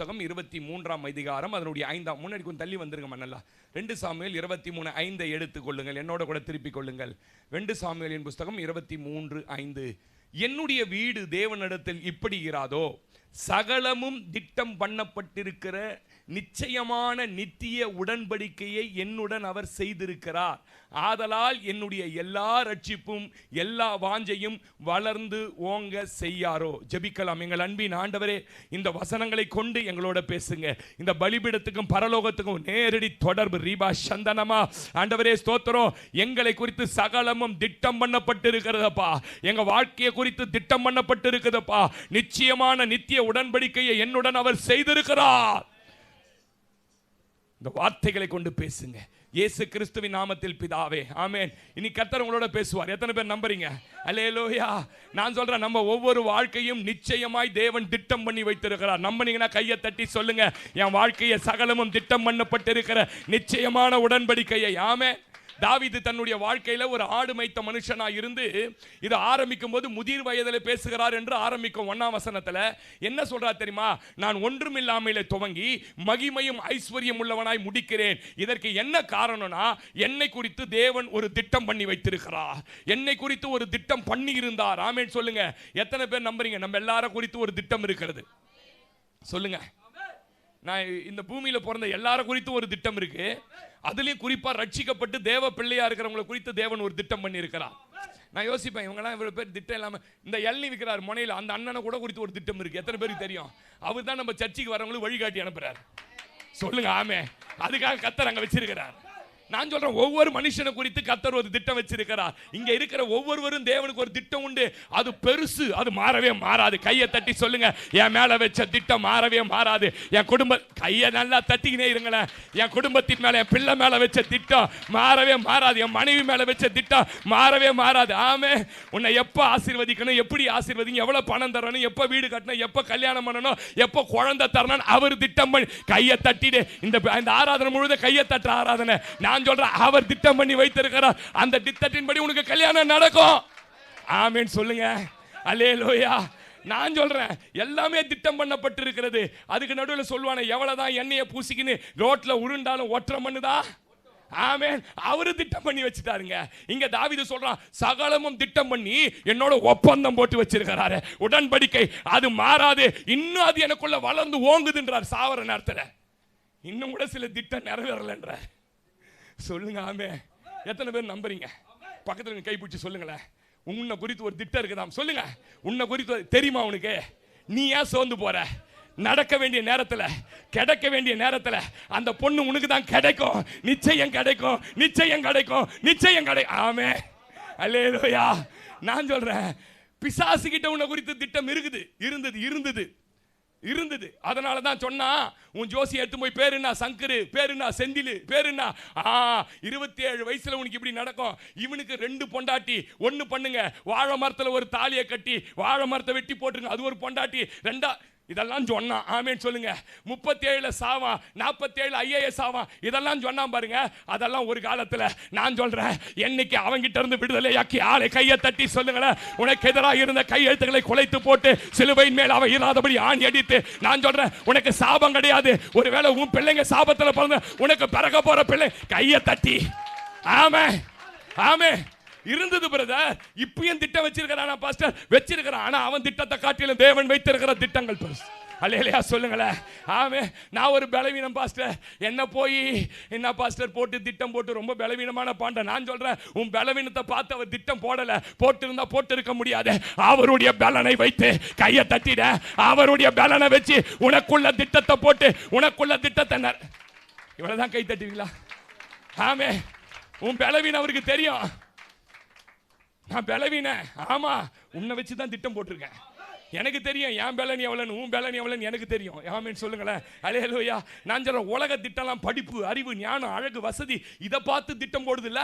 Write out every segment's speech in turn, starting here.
புஸ்தகம் 23ஆம் அதிகாரம் அதனுடைய 5ஆம், முன்னாடி கொஞ்சம் தள்ளி வந்துருங்க மன்னல்லா. 2 சாமுவேல் 23:5 எடுத்துக்கொள்ளுங்கள், என்னோட கூட திருப்பிக் கொள்ளுங்கள். 2 சாமுவேலின் புஸ்தகம் 23:5. என்னுடைய வீடு தேவனிடத்தில் இப்படி இராதோ, சகலமும் திட்டம் பண்ணப்பட்டிருக்கிற நிச்சயமான நித்திய உடன்படிக்கையை என்னுடன் அவர் செய்திருக்கிறார். ஆதலால் என்னுடைய எல்லா ரட்சிப்பும் எல்லா வாஞ்சையும் வளர்ந்து ஓங்க செய்யாரோ. ஜெபிக்கலாம். எங்கள் அன்பின் ஆண்டவரே, இந்த வசனங்களை கொண்டு எங்களோட பேசுங்க. இந்த பலிபீடத்துக்கும் பரலோகத்துக்கும் நேரடி தொடர்பு ரீபா சந்தனமா. ஆண்டவரே ஸ்தோத்திரம். எங்களை குறித்து சகலமும் திட்டம் பண்ணப்பட்டிருக்கிறதப்பா. எங்க வாழ்க்கையை குறித்து திட்டம் பண்ணப்பட்டிருக்கிறதப்பா. நிச்சயமான நித்திய உடன்படிக்கையை என்னுடன் அவர் செய்திருக்கிறார். இந்த வார்த்தைகளை கொண்டு பேசுங்க இயேசு கிறிஸ்துவின் நாமத்தில் பிதாவே, ஆமென். இனி கர்த்தர் உங்களோட பேசுவார். எத்தனை பேர் நம்புறீங்க? அல்லேலூயா. நான் சொல்றேன், நம்ம ஒவ்வொரு வாழ்க்கையும் நிச்சயமாய் தேவன் திட்டம் பண்ணி வைத்திருக்கிறார். நம்பினீங்கன்னா கையை தட்டி சொல்லுங்க, என் வாழ்க்கையை சகலமும் திட்டம் பண்ணப்பட்டிருக்கிற நிச்சயமான உடன்படிக்கையை. ஆமென். தாவீது தன்னுடைய வாழ்க்கையில ஒரு ஆடு மேய்த்த மனுஷனா இருந்து இது ஆரம்பிக்கும் போது முதிர் வயதில் பேசுகிறார் என்று ஆரம்பிக்கும் 1ஆம் வசனத்துல என்ன சொல்றார் தெரியுமா? நான் ஒன்றுமில்லாமலே துவங்கி மகிமையும் ஐஸ்வர்யம் உள்ளவனாய் முடிக்கிறேன். இதற்கு என்ன காரணம்னா, என்னை குறித்து தேவன் ஒரு திட்டம் பண்ணி வைத்திருக்கிறார். என்னை குறித்து ஒரு திட்டம் பண்ணி இருந்தார். ஆமென் சொல்லுங்க. எத்தனை பேர் நம்புறீங்க நம்ம எல்லாரும் குறித்து ஒரு திட்டம் இருக்கிறது? சொல்லுங்க. நான் இந்த பூமியில பிறந்த எல்லாரும் குறித்து ஒரு திட்டம் இருக்கு. அதுலயும் குறிப்பா ரட்சிக்கப்பட்டு தேவ பிள்ளையா இருக்கிறவங்களை குறித்து தேவன் ஒரு திட்டம் பண்ணி இருக்கிறார். நான் யோசிப்பேன், இவங்கெல்லாம் இவ்வளவு பேர் திட்டம் இல்லாம இந்த எல்னி விற்கிறார் முனையில், அந்த அண்ணனை கூட குறித்து ஒரு திட்டம் இருக்கு. எத்தனை பேருக்கு தெரியும்? அவர் தான் நம்ம சர்ச்சைக்கு வரவங்களுக்கு வழிகாட்டி அனுப்புறாரு. சொல்லுங்க ஆமே. அதுக்காக கர்த்தர் அங்க வச்சிருக்கிறார். நான் சொல்றேன், ஒவ்வொரு மனுஷனை குறித்து கர்த்தர் ஒரு திட்டம் வச்சிருக்கிறார். இங்க இருக்கிற ஒவ்வொருவரும் தேவனுக்கு ஒரு திட்டம் உண்டு. அது பெருசு, அது மாறவே மாறாது. கையை தட்டி சொல்லுங்க, என் மேல வச்ச திட்டம் மாறவே மாறாது. என் குடும்ப கையை நல்லா தட்டிக்கினே இருங்களேன். என் குடும்பத்தின் மேல, என் பிள்ளை மேல வச்ச திட்டம் மாறவே மாறாது. என் மனைவி மேல வச்ச திட்டம் மாறவே மாறாது. ஆமே. உன்னை எப்ப ஆசீர்வதிக்கணும், எப்படி ஆசீர்வதிங்க, எவ்வளவு பணம் தரணும், எப்ப வீடு கட்டணும், எப்ப கல்யாணம் பண்ணணும், எப்ப குழந்தை தரணும், அவர் திட்டம் பண்ணி கையை தட்டிடு. இந்த ஆராதனை முழுவதும் கையை தட்டுற ஆராதனை. நான் சொல்றேன், அவர் திட்டம் பண்ணி வைத்திருக்கிறார். அந்த திட்டத்தின்படி உனக்கு கல்யாணம் நடக்கும். ஆமென் சொல்லுங்க. அல்லேலூயா. நான் சொல்றேன், எல்லாமே திட்டம் பண்ணப்பட்டிருக்கிறது. அதுக்கு நடுவில் சொல்வானே, எவ்வளவுதான் எண்ணெயை பூசிக்கின்னு ரோட்ல உருண்டாலும் ஒற்ற மண்ணுதா. ஆமென். அவரு திட்டம் பண்ணி வச்சுட்டாருங்க. இங்க தாவீது சொல்றான், சகலமும் திட்டம் பண்ணி என்னோட ஒப்பந்தம் போட்டு வச்சிருக்கிறாரு. உடன்படிக்கை அது மாறாது. இன்னும் அது எனக்குள்ள வளர்ந்து ஓங்குதுன்றார். சாவர நேரத்தில் இன்னும் கூட சில திட்டம் நிறைவேறலன்ற. சொல்லுங்க ஆமே. எத்தனை பேர் நம்புறீங்க? பக்கத்துல கை பிடிச்சி சொல்லுங்களேன், உன்னை குறித்து ஒரு திட்டம் இருக்குதாம். சொல்லுங்க, உன்னை குறித்து தெரியுமா உனக்கு? நீ ஏன் சோர்ந்து போற? நடக்க வேண்டிய நேரத்தில், கிடைக்க வேண்டிய நேரத்தில் அந்த பொண்ணு உனக்கு தான் கிடைக்கும். நிச்சயம் கிடைக்கும், நிச்சயம் கிடைக்கும், நிச்சயம் கிடைக்கும். ஆமே. அல்லேலூயா. நான் சொல்றேன், பிசாசு கிட்ட உன்னை குறித்து திட்டம் இருக்குது, இருந்தது. அதனால தான் சொன்னா, உன் ஜோசி எடுத்து போய் பேரு என்ன சங்கரு, பேரு என்ன செந்தில், பேரு என்ன 27 வயசுல உனக்கு இப்படி நடக்கும். இவனுக்கு 2 பொண்டாட்டி. ஒன்னு பண்ணுங்க, வாழை மரத்துல ஒரு தாலியை கட்டி வாழை மரத்தை வெட்டி போட்டுருங்க, அது ஒரு பொண்டாட்டி. இதெல்லாம் சொன்னா. ஆமேன் சொல்லுங்க. 37 சாவான், 47 ஐஏஎஸ் ஆவான். இதெல்லாம் சொன்னா பாருங்க. அதெல்லாம் ஒரு காலத்துல. நான் சொல்றேன், என்னைக்கு அவங்கிட்ட இருந்து விடுதலையாக்கி ஆளை கையை தட்டி சொல்லுங்களேன், உனக்கு எதிராக இருந்த கையெழுத்துக்களை குலைத்து போட்டு சிலுவையின் மேல் அவ இராதபடி ஆணி அடித்து. நான் சொல்றேன், உனக்கு சாபம் கிடையாது. ஒருவேளை உன் பிள்ளைங்க சாபத்துல பிறந்த உனக்கு பிறக்க போற பிள்ளை கையை தட்டி. ஆமே ஆமே. இருந்தது பிரதர். இப்பயும் திட்டம் வச்சிருக்கிறானா பாஸ்டர்? வச்சிருக்கிறான். ஆனா அவன் திட்டத்தை காட்டிலும் தேவன் வைத்திருக்கிற திட்டங்கள் பெருசு. அல்லேலூயா சொல்லுங்களேன். ஆமே. நான் ஒரு பலவீனம் பாஸ்டர், என்ன போய் என்ன பாஸ்டர் போட்டு திட்டம் போட்டு ரொம்ப பலவீனமான பாண்ட. நான் சொல்றேன், உன் பலவீனத்தை பார்த்து அவர் திட்டம் போடல. போட்டு இருந்தா போட்டு இருக்க முடியாது. அவருடைய பலனை வைத்து கையை தட்டிட. அவருடைய பலனை வச்சு உனக்குள்ள திட்டத்தை போட்டு உனக்குள்ள திட்டத்தை இவ்வளவுதான் கை தட்டுவீங்களா? ஆமே. உன் பலவீனம் அவருக்கு தெரியும். நான் பலவீன. ஆமா, உன்னை வச்சு தான் திட்டம் போட்டிருக்கேன். எனக்கு தெரியும் என் பலன் எவ்வளவு, உன் பலன் எவ்வளவு எனக்கு தெரியும். ஆமென் சொல்லுங்களேன். அல்லேலூயா. நான் சொல்றேன், உலக திட்டம்லாம் படிப்பு, அறிவு, ஞானம், அழகு, வசதி, இதை பார்த்து திட்டம் போடுது இல்ல.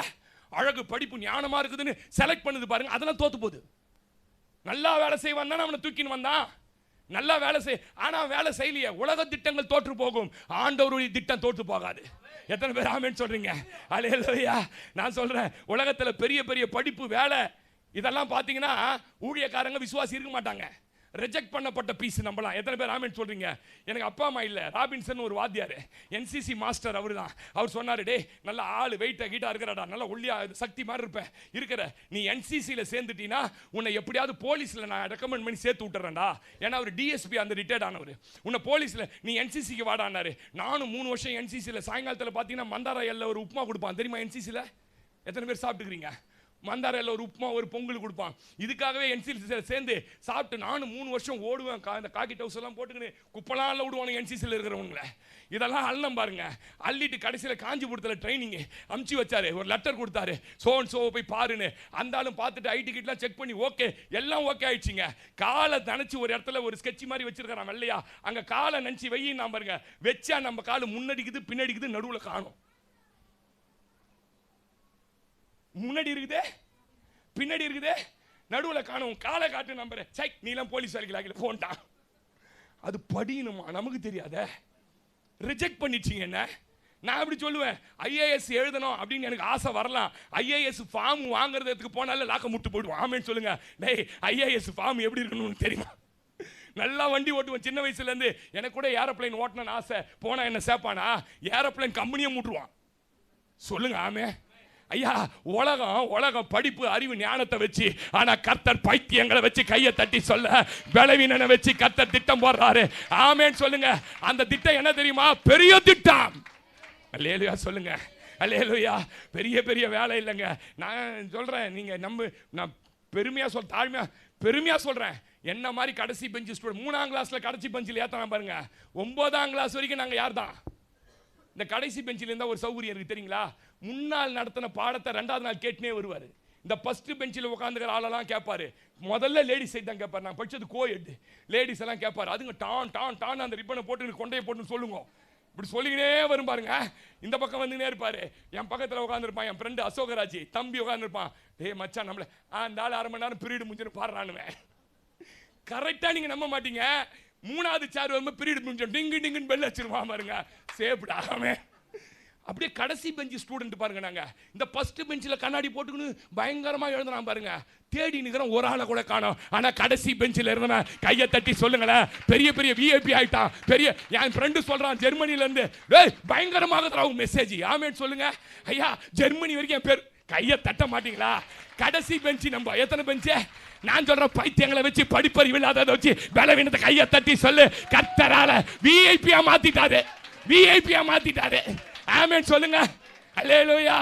அழகு, படிப்பு, ஞானமா இருக்குதுன்னு செலக்ட் பண்ணுது பாருங்க. அதெல்லாம் தோத்து போகுது. நல்லா வேலை செய்வான் தான் அவனை தூக்கின்னு வந்தான். நல்லா வேலை செய், ஆனா வேலை செய்யலையே. உலக திட்டங்கள் தோற்று போகும், ஆண்டவருடைய திட்டம் தோற்று போகாது. எத்தனை பேர் ஆமென் சொல்றீங்க? அல்லேலூயா. நான் சொல்றேன், உலகத்துல பெரிய பெரிய படிப்பு, வேலை, இதெல்லாம் பாத்தீங்கன்னா ஊழியக்காரங்க விசுவாசி இருக்க மாட்டாங்க. ரிஜெக்ட் பண்ணப்பட்ட பீஸ் நம்பலாம். எத்தனை பேர் ஆமென் சொல்றீங்க? எனக்கு அப்பா அம்மா இல்லை. ராபின்சன் ஒரு வாத்தியார், என்சிசி மாஸ்டர், அவர் தான். அவர் சொன்னார், டே நல்ல ஆள் வெயிட்டாக கீட்டாக இருக்கிறடா, நல்ல ஒல்லியா சக்தி மாதிரி இருப்பேன் இருக்கிற, நீ என்சிசியில் சேர்ந்துட்டீங்கன்னா உன்னை எப்படியாவது போலீஸில் நான் ரெக்கமெண்ட் பண்ணி சேர்த்து விட்டுறேன்டா. ஏன்னா அவர் டிஎஸ்பி அந்த ரிட்டையர்ட் ஆனவர். உன்னை போலீஸில் நீ என்சிசிக்கு வாடானாரு. நானும் 3 வருஷம் என்சிசியில் சாயங்காலத்தில் பார்த்தீங்கன்னா மந்தாராயில் ஒரு உப்புமா கொடுப்பான் தெரியுமா? என்சிசியில் எத்தனை பேர் சாப்பிட்டுக்கிறீங்க? மந்தாரையில் ஒரு உப்புமா ஒரு பொங்கல் கொடுப்பான். இதுக்காகவே என்சிசியில் சேர்ந்து சாப்பிட்டு நானும் 3 வருஷம் ஓடுவேன். இந்த காக்கி டவுஸ் எல்லாம் போட்டுக்கின்னு குப்பெல்லாம் விடுவானுங்க என்சிசியில் இருக்கிறவங்கள. இதெல்லாம் அள்ளம் பாருங்க. அள்ளிட்டு கடைசியில் காஞ்சிபுரத்தில் ட்ரைனிங் அமுச்சு வச்சாரு. ஒரு லெட்டர் கொடுத்தாரு, சோன் சோவை போய் பாருன்னு. அந்தாலும் பார்த்துட்டு ஐடி கிட்லாம் செக் பண்ணி ஓகே, எல்லாம் ஓகே ஆயிடுச்சுங்க. காலை நினச்சி ஒரு இடத்துல ஒரு ஸ்கெட்ச் மாதிரி வச்சிருக்கான் வெள்ளையா, அங்கே காலை நினச்சி வெய்யும் நான் பாருங்க. வச்சா நம்ம காலு முன்னடிக்குது பின்னடிக்குது, நடுவில் காணும். முன்னாடி இருக்குதே பின்னாடி இருக்குதே, நடுவில் காணும். காலை காட்டு நம்புற. சை நீலாம் போலீஸ் வேலைக்கு போன்ட்டான். அது படியணுமா? நமக்கு தெரியாத. ரிஜெக்ட் பண்ணிட்டீங்க என்ன? நான் அப்படி சொல்லுவேன், ஐஏஎஸ் எழுதணும் அப்படின்னு எனக்கு ஆசை வரலாம். ஐஏஎஸ் ஃபார்ம் வாங்குறதுக்கு போனாலும் லாக்க முட்டு போயிடுவோம். ஆமேன்னு சொல்லுங்க. டேய் ஐஏஎஸ் ஃபார்ம் எப்படி இருக்கணும்னு தெரியுமா? நல்லா வண்டி ஓட்டுவேன் சின்ன வயசுலேருந்து. எனக்கு கூட ஏரோப்ளைன் ஓட்டணும்னு ஆசை. போனால் என்ன சேப்பானா? ஏரோப்ளைன் கம்பெனியை முட்டுருவான். சொல்லுங்க ஆமே. ஐயா உலகம் படிப்பு அறிவு ஞானத்தை வச்சு, ஆனா கர்த்தர் பைத்தியங்களை வச்சு கையை தட்டி சொல்ல, பலவீனனை வச்சு கர்த்தர் திட்டம் போடுறாரு. ஆமேன்னு சொல்லுங்க. அந்த திட்டம் என்ன தெரியுமா? பெரிய திட்டம். அல்லேலூயா சொல்லுங்க. அல்லேலூயா. பெரிய பெரிய வேலை இல்லைங்க. நான் சொல்றேன், நீங்க நான் பெருமையா சொல்றேன். என்ன மாதிரி கடைசி பெஞ்சு ஸ்டூடெண்ட் 3ஆம் கிளாஸ்ல கடைசி பெஞ்சில் ஏத்தலாம் பாருங்க. 9ஆம் கிளாஸ் வரைக்கும் நாங்க யார் தான்? இந்த கடைசி பெஞ்சில் இருந்தால் ஒரு சௌகரியம் இருக்குது தெரியுங்களா? முன்னாள் நடத்தின பாடத்தை 2வது நாள் கேட்டுனே வருவார். இந்த ஃபர்ஸ்ட் பெஞ்சில் உட்காந்துக்கிற ஆளெல்லாம் கேட்பாரு. முதல்ல லேடிஸ் சைட் தான் கேட்பார். நான் படித்தது கோஎட். லேடிஸ் எல்லாம் கேட்பார். அதுங்க டான் டான் டான் அந்த ரிப்பனை போட்டு கொண்டையை போட்டுன்னு சொல்லுங்க. இப்படி சொல்லிக்கினே வரும் பாருங்க. இந்த பக்கம் வந்துக்கினே இருப்பார். என் பக்கத்தில் உட்காந்துருப்பான் என் ஃப்ரெண்டு அசோகராஜ் தம்பி உட்காந்துருப்பான். டேய் மச்சான் நம்மள அந்த ஆள் 1/2 மணி நேரம் பீரியட் முடிஞ்சுன்னு பாடுறானுவேன். கரெக்டாக நீங்கள் நம்ப மாட்டீங்க. 3வது சேர் வரும்போது பீரியட் முடிஞ்சோம் டிங்கு டிங்குன்னு பெல் வச்சிருவான் பாருங்க. சேப்டாமே. அப்படியே கடைசி பெஞ்சு ஸ்டூடெண்ட் பாருங்க. நாங்க இந்த ஃபர்ஸ்ட் பெஞ்சில் கண்ணாடி போட்டுக்கணும் பயங்கரமாக எழுதுனா பாருங்க. தேடி நிற்கிறோம், ஒரு ஆளை கூட காணோம். ஆனால் கடைசி பெஞ்சில் இருந்தவன் கையை தட்டி சொல்லுங்களேன், பெரிய பெரிய விஐபி ஆயிட்டான். பெரிய என் ஃப்ரெண்டு சொல்றான் ஜெர்மனிலேருந்து, பயங்கரமாக தராவும் மெசேஜ். ஆமேன்னு சொல்லுங்க. ஐயா ஜெர்மனி வரைக்கும் என் பேர். கையை தட்ட மாட்டீங்களா? கடைசி பெஞ்சு நம்ம எத்தனை பெஞ்சு? நான் சொல்ற பைத்தியங்களை வச்சு படிப்பறிவு இல்லாததை வச்சு பலவீனத்தை கையை தட்டி சொல்லு. கர்த்தரால விஐபியா மாத்திட்டாரு. விஐபியா மாத்திட்டாரு. ஆமென் சொல்லுங்க. அல்லேலூயா.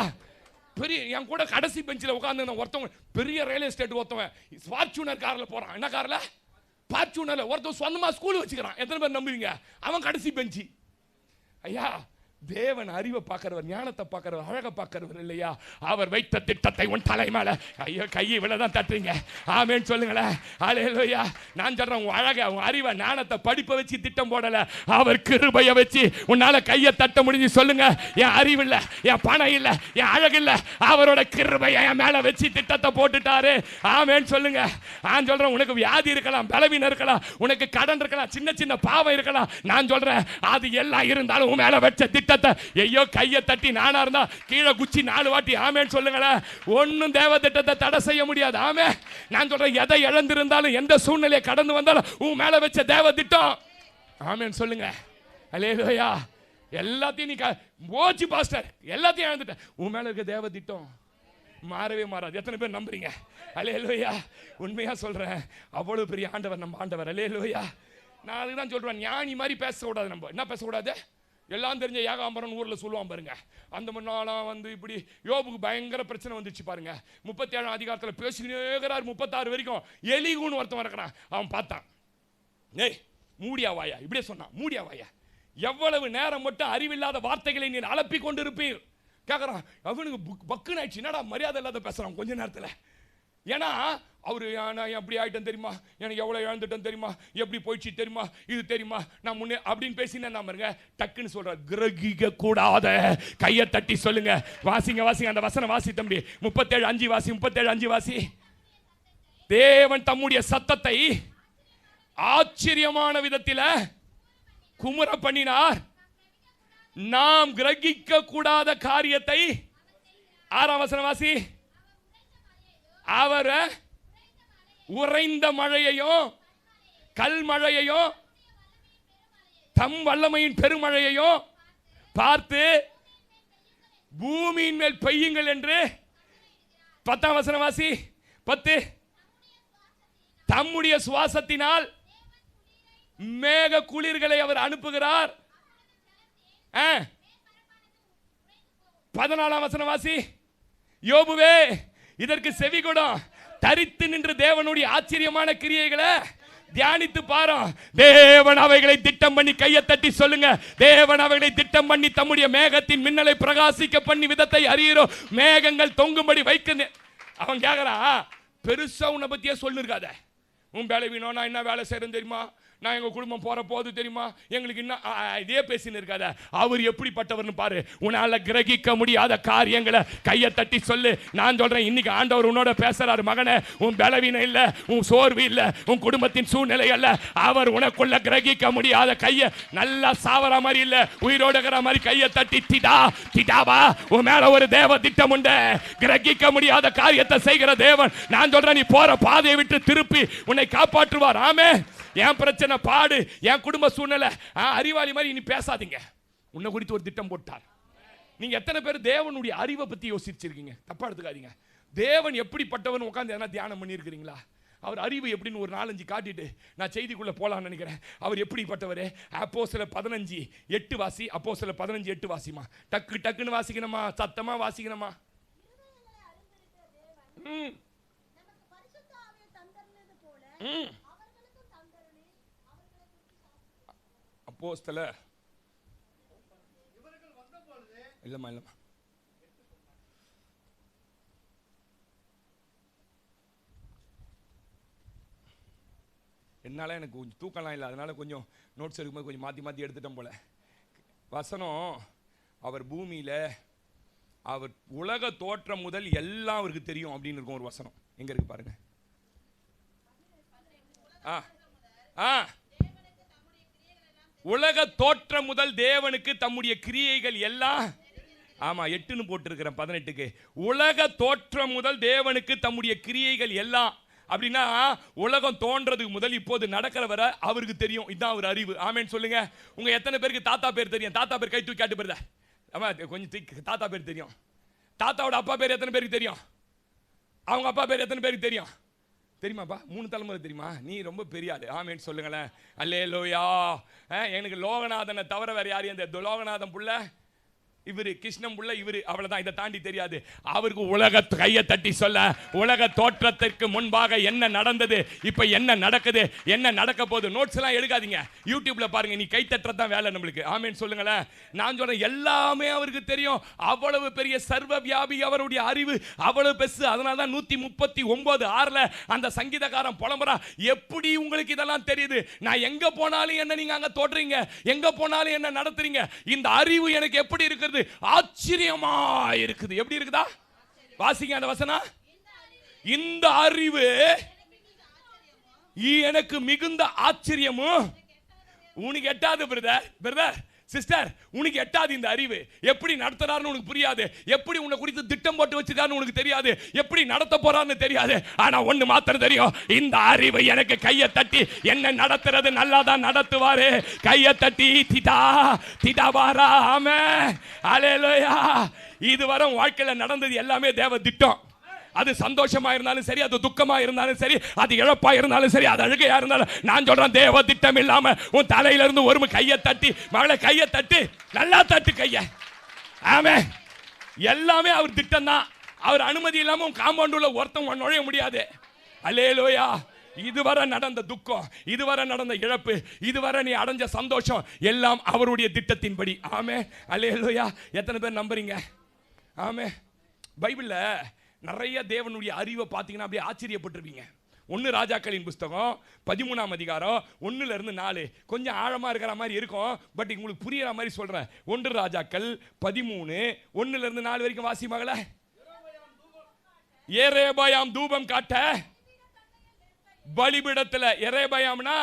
பெரிய என் கூட கடைசி பெஞ்சில் உட்காந்து ஒருத்தவங்க பெரிய ரியல் எஸ்டேட் ஒருத்தவன் ஃபார்ச்சூனர் காரில் போறான். என்ன காரில்? ஃபார்ச்சூனர்ல. ஒருத்தவன் சொந்தமா ஸ்கூல் வச்சுக்கிறான். எத்தனை பேர் நம்புவீங்க? அவன் கடைசி பெஞ்சு. ஐயா தேவன் அறிவை பார்க்கிறவர், ஞானத்தை பார்க்கிறவர், அழகை பார்க்கிறவர் இல்லையா? அவர் வைத்த திட்டத்தை உன் தலை மேல ஐயோ கையை இவ்வளவுதான் தட்டுறீங்க. ஆமேன்னு சொல்லுங்களேன். அல்லேலூயா. நான் சொல்றேன், உன் அழகை உன் அறிவை ஞானத்தை படிப்பை வச்சு திட்டம் போடல, அவர் கிருபையை வச்சு உன்னால கையை தட்ட முடிஞ்சு சொல்லுங்க. என் அறிவு இல்லை, என் பணம் இல்லை, என் அழகு இல்லை, அவரோட கிருபையை என் மேல வச்சு திட்டத்தை போட்டுட்டாரு. ஆமேன்னு சொல்லுங்க. நான் சொல்றேன், உனக்கு வியாதி இருக்கலாம், பலவீனம் இருக்கலாம், உனக்கு கடன் இருக்கலாம், சின்ன சின்ன பாவம் இருக்கலாம். நான் சொல்றேன், அது எல்லாம் இருந்தாலும் உன் மேல வச்ச திட்டத்தை ஐயோ கையை தட்டி நானா இருந்தா கீழே குச்சி 4 வாட்டி ஆமேன்னு சொல்லுங்களேன். ஒன்னும் தேவ திட்டத்தை தடை செய்ய முடியாது. ஆமே. நான் சொல்றேன், எதை இழந்திருந்தாலும் எந்த சூழ்நிலையை கடந்து வந்தாலும் உன் மேல வச்ச தேவ திட்டம். ஆமேன்னு சொல்லுங்க. அல்லேலூயா. எல்லாத்தையும் நீ போச்சு பாஸ்டர், எல்லாத்தையும் இழந்துட்ட, உன் மேல இருக்க தேவ திட்டம் மாறவே மாறாது. எத்தனை பேர் நம்புறீங்க? அல்லேலூயா. உண்மையா சொல்றேன், அவ்வளவு பெரிய ஆண்டவர் நம்ம ஆண்டவர். அல்லேலூயா. நான் அதுதான் சொல்றேன், ஞானி மாதிரி பேசக்கூடாது. நம்ம என்ன பேசக்கூடாது? எல்லாம் தெரிஞ்ச ஏகாம்பரம் ஊரில் சொல்லுவான் பாருங்க. அந்த முன்னாலாம் வந்து இப்படி யோபுக்கு பயங்கர பிரச்சனை வந்துச்சு பாருங்க. 37ஆம் அதிகாரத்தில் பேசிக்கிறார் 36 வரைக்கும். எலிகுன்னு ஒருத்தன் இருக்கிறான். அவன் பார்த்தான், ஏய் மூடியா வாயா, இப்படியே சொன்னான், மூடியா வாயா, எவ்வளவு நேரம் மட்டும் அறிவில்லாத வார்த்தைகளை நீ அலப்பி கொண்டு இருப்பீர். கேட்குறான். அவனுக்கு பக்குன்னு ஆயிடுச்சு. என்னடா மரியாதை இல்லாத பேசுகிறான் கொஞ்ச நேரத்தில். ஏன்னா அவரு நான் எப்படி ஆயிட்டேன் தெரியுமா, எனக்கு எவ்வளோ இழந்துட்டேன் தெரியுமா, எப்படி போயிடுச்சு தெரியுமா, இது தெரியுமா, நான் முன்னே அப்படின்னு பேசினேன். நான் பாருங்க டக்குன்னு சொல்கிறேன், கிரகிக்க கூடாத. கையை தட்டி சொல்லுங்க. வாசிங்க வாசிங்க அந்த வசனம் வாசி தம்பி. 37:5 வாசி. 37:5 வாசி. தேவன் தம்முடைய சத்தத்தை ஆச்சரியமான விதத்தில் குமுற பண்ணினார், நாம் கிரகிக்க கூடாத காரியத்தை. 6ஆம் வசனம் வாசி. அவர் உறைந்த மழையையும் கல்மழையையும் தம் வல்லமையின் பெருமழையையும் பார்த்து பூமியின் மேல் பெய்யுங்கள் என்று 10ஆம் வசனம் வாசி. 10. தம்முடைய சுவாசத்தினால் மேக குளிர்களை அவர் அனுப்புகிறார். 14ஆம் வசனம் வாசி. யோபுவே இதற்கு செவி கொடும், தரித்து நின்று தேவனுடைய ஆச்சரியமான கிரியைகளை தியானித்து பாரு. தேவன் அவைகளை திட்டம் பண்ணி கையை தட்டி சொல்லுங்க. தேவன் அவைகளை திட்டம் பண்ணி தம்முடைய மேகத்தின் மின்னலை பிரகாசிக்க பண்ணி விதத்தை அறிகிறோம். மேகங்கள் தொங்கும்படி வைக்க. அவன் கேட்கறான், பெருசா உன்னை பத்தியே சொல்லிருக்காத. உன் வேலை வீணம், நான் என்ன வேலை செய்யறேன்னு தெரியுமா, நான் எங்க குடும்பம் போற போது தெரியுமா, எங்களுக்கு இன்னும் இதே பேசின்னு இருக்காத. அவர் எப்படிப்பட்டவர்னு பாரு. உன்னால கிரகிக்க முடியாத காரியங்களை கையை தட்டி சொல்லு. நான் சொல்றேன், இன்னைக்கு ஆண்டவர் உன்னோட பேசுறாரு. மகனே, உன் பலவீனம் இல்ல, உன் சோர்வு இல்ல, உன் குடும்பத்தின் சூழ்நிலை அல்ல. அவர் உனக்குள்ள கிரகிக்க முடியாத கையை, நல்லா சாவற மாதிரி இல்ல, உயிரோடுகிற மாதிரி கையை தட்டி திடாவா, உன் மேல ஒரு தேவ திட்டம் உண்டு. கிரகிக்க முடியாத காரியத்தை செய்கிற தேவன். நான் சொல்றேன், நீ போற பாதையை விட்டு திருப்பி உன்னை காப்பாற்றுவார். ஆமே. என் பிரச்சனை பாடு, என் குடும்ப சூழ்நிலை, அறிவாளி மாதிரி இனி பேசாதீங்க. உன்னை குறித்து ஒரு திட்டம் போட்டார். நீங்க எத்தனை பேர் தேவனுடைய அறிவை பத்தி யோசிச்சிருக்கீங்க? தப்பா எடுத்துக்காதீங்க. தேவன் எப்படிப்பட்டவன் உட்கார்ந்து என்ன தியானம் பண்ணியிருக்கிறீங்களா? அவர் அறிவு எப்படின்னு ஒரு 4-5 காட்டிட்டு நான் செய்திக்குள்ள போலான்னு நினைக்கிறேன். அவர் எப்படிப்பட்டவர்? அப்போஸ்தலர் 15:8 வாசி. அப்போஸ்தலர் 15:8 வாசிமா. டக்கு டக்குன்னு வாசிக்கணுமா, சத்தமா வாசிக்கணுமா? அப்போஸ்தலர் இல்லம்மா என்னால எனக்கு கொஞ்சம் தூக்கலாம் இல்லை, அதனால கொஞ்சம் நோட்ஸ் எடுக்கும்போது கொஞ்சம் மாற்றி எடுத்துட்டோம் போல. வசனம், அவர் பூமியில அவர் உலக தோற்றம் முதல் எல்லாம் அவருக்கு தெரியும் அப்படின்னு இருக்கும் ஒரு வசனம். எங்க இருக்கு பாருங்க. உலக தோற்றம் முதல் தேவனுக்கு தம்முடைய கிரியைகள் எல்லாம். ஆமா, 8ன்னு போட்டிருக்கிறேன் 18க்கு. உலக தோற்றம் முதல் தேவனுக்கு தம்முடைய கிரியைகள் எல்லாம். அப்படின்னா உலகம் தோன்றதுக்கு முதல் இப்போது நடக்கிற வர அவருக்கு தெரியும். இதுதான் அவர் அறிவு. ஆமேன்னு சொல்லுங்க. உங்க எத்தனை பேருக்கு தாத்தா பேர் தெரியும்? தாத்தா பேர் கை தூக்கி காட்டு போயிருந்தா. ஆமா, கொஞ்சம் தாத்தா பேர் தெரியும். தாத்தாவோட அப்பா பேர் எத்தனை பேருக்கு தெரியும்? அவங்க அப்பா பேர் எத்தனை பேருக்கு தெரியும்? தெரியுமாப்பா? 3 தலைமுறை தெரியுமா? நீ ரொம்ப பெரிய ஆளு. ஆமேன்னு சொல்லுங்களேன். அல்லேலூயா. எனக்கு லோகநாதனை தவிர வேற யாரையும், அந்த லோகநாதன் புள்ள இவரு, கிருஷ்ணன் புள்ள இவரு, அவ்வளவுதான். இதை தாண்டி தெரியாது. அவருக்கு உலக கையை தட்டி சொல்ல, உலக தோற்றத்திற்கு முன்பாக என்ன நடந்தது, இப்ப என்ன நடக்குது, என்ன நடக்க போகுது. நோட்ஸ் எல்லாம் எடுக்காதீங்க, யூடியூப்ல பாருங்க. நீ கை தட்டுறதான் வேலை நம்மளுக்கு. ஆமேன்னு சொல்லுங்களேன். நான் சொல்றேன், எல்லாமே அவருக்கு தெரியும். அவ்வளவு பெரிய சர்வ வியாபி அவருடைய அறிவு, அவ்வளவு பெருசு. அதனால தான் 139:6 அந்த சங்கீதக்காரன் புலம்புறா, எப்படி உங்களுக்கு இதெல்லாம் தெரியுது? நான் எங்க போனாலும் என்ன நீங்க அங்க தோற்றீங்க, எங்க போனாலும் என்ன நடத்துறீங்க. இந்த அறிவு எனக்கு எப்படி இருக்குது? ஆச்சரியமா இருக்குது. எப்படி இருக்குதா? வாசிங்க அந்த வசனம். இந்த அறிவு எனக்கு மிகுந்த ஆச்சரியமும். உனக்கு எட்டாது பிரதர் சிஸ்டர், உனக்கு எட்டாது இந்த அறிவு. எப்படி நடத்துறாருன்னு உனக்கு புரியாது. எப்படி உன்னை குறித்து திட்டம் போட்டு வச்சுட்டாருன்னு உனக்கு தெரியாது. எப்படி நடத்த போறான்னு தெரியாது. ஆனா ஒண்ணு மாத்திரம் தெரியும், இந்த அறிவு எனக்கு கையை தட்டி என்ன நடத்துறது நல்லா தான் நடத்துவாரு. கையை தட்டி திடாவாரா. ஆமென், அல்லேலூயா. இதுவரை வாழ்க்கையில நடந்தது எல்லாமே தேவ திட்டம். அது சந்தோஷமா இருந்தாலும் சரி, அது துக்கமா இருந்தாலும் சரி, அது இழப்பா இருந்தாலும் சரி, அது அழுகையா இருந்தாலும், நான் சொல்றேன், தேவ திட்டம் இல்லாம உன் தலையில இருந்து ஒரு கையை தட்டி, மகளை கையை தட்டி, நல்லா தட்டு கைய. ஆமென். எல்லாமே அவர் திட்டம் தான். அவர் அனுமதி இல்லாம உன் காம்பவுண்டுல ஒருத்தன் நுழைய முடியாது. அல்லேலூயா. இதுவரை நடந்த துக்கம், இதுவரை நடந்த இழப்பு, இதுவரை நீ அடைஞ்ச சந்தோஷம் எல்லாம் அவருடைய திட்டத்தின்படி. ஆமென், அல்லேலூயா. எத்தனை பேர் நம்புறீங்க? ஆமென். பைபிள்ல நிறைய தேவனுடைய அறிவை பார்த்தீங்கன்னா அப்படியே ஆச்சரியப்பட்டிருப்பீங்க. 1 ராஜாக்களின் புஸ்தகம் 13ஆம் அதிகாரம் 1-4 கொஞ்சம் ஆழமா இருக்கிற மாதிரி இருக்கும். பட் உங்களுக்கு புரியுற மாதிரி சொல்றேன். 1 ராஜாக்கள் 13 1-4 வரைக்கும் வாசி மகள. எரேபாயாம் தூபம் காட்ட பலிபீடத்துல, எரேபாயாம்னா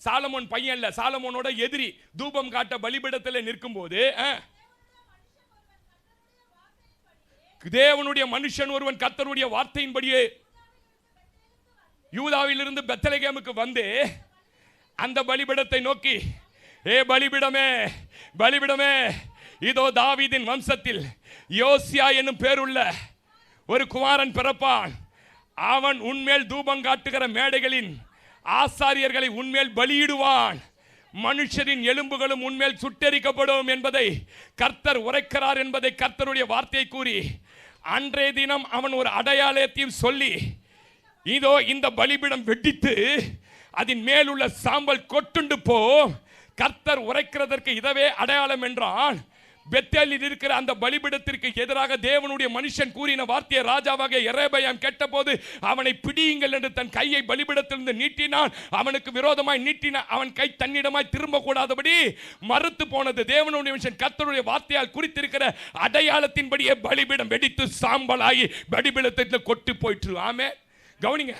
சாலமோன் பையன் இல்ல, சாலமோனோட எதிரி. தூபம் காட்ட பலிபீடத்துல நிற்கும் போது தேவனுடைய மனுஷன் ஒருவன் கர்த்தருடைய வார்த்தையின்படியே யூதாவிலிருந்து பெத்லகேமுக்கு வந்து அந்த பலிபீடத்தை நோக்கி, ஏ பலிபீடமே, பலிபீடமே, இதோ தாவீதின் வம்சத்தில் யோசியா என்னும் பேருள்ள ஒரு குமாரன் பிறப்பான். அவன் உன்மேல் தூபம் காட்டுகிற மேடைகளின் ஆசாரியர்களை உன்மேல் பலியிடுவான். மனுஷரின் எலும்புகளும் உன்மேல் சுட்டெரிக்கப்படும் என்பதை கர்த்தர் உரைக்கிறார் என்பதை கர்த்தருடைய வார்த்தையை கூறி, அன்றைய தினம் அவன் ஒரு அடையாளத்தையும் சொல்லி, இதோ இந்த பலிபீடம் வெடித்து அதன் மேலுள்ள சாம்பல் கொட்டுண்டு போ, கர்த்தர் உரைக்கிறதற்கு இதவே அடையாளம் என்றான். பெத்தேலில் இருக்கிற அந்த பலிபீடத்திற்கு எதிராக தேவனுடைய மனுஷன் கூறின வார்த்தையை ராஜாவாக எரேபயாம் கேட்டபோது, அவனை பிடியுங்கள் என்று தன் கையை பலிபீடத்திலிருந்து நீட்டினான். அவனுக்கு விரோதமாய் நீட்டின அவன் கை தன்னிடமாய் திரும்ப கூடாதபடி மறுத்து போனது. தேவனுடைய மனுஷன் கர்த்தருடைய வார்த்தையால் குறித்திருக்கிற அடையாளத்தின்படியே பலிபீடம் வெடித்து சாம்பலாகி பலிபீடத்தில் கொட்டு போயிற்று. ஆமே, கவனிங்க,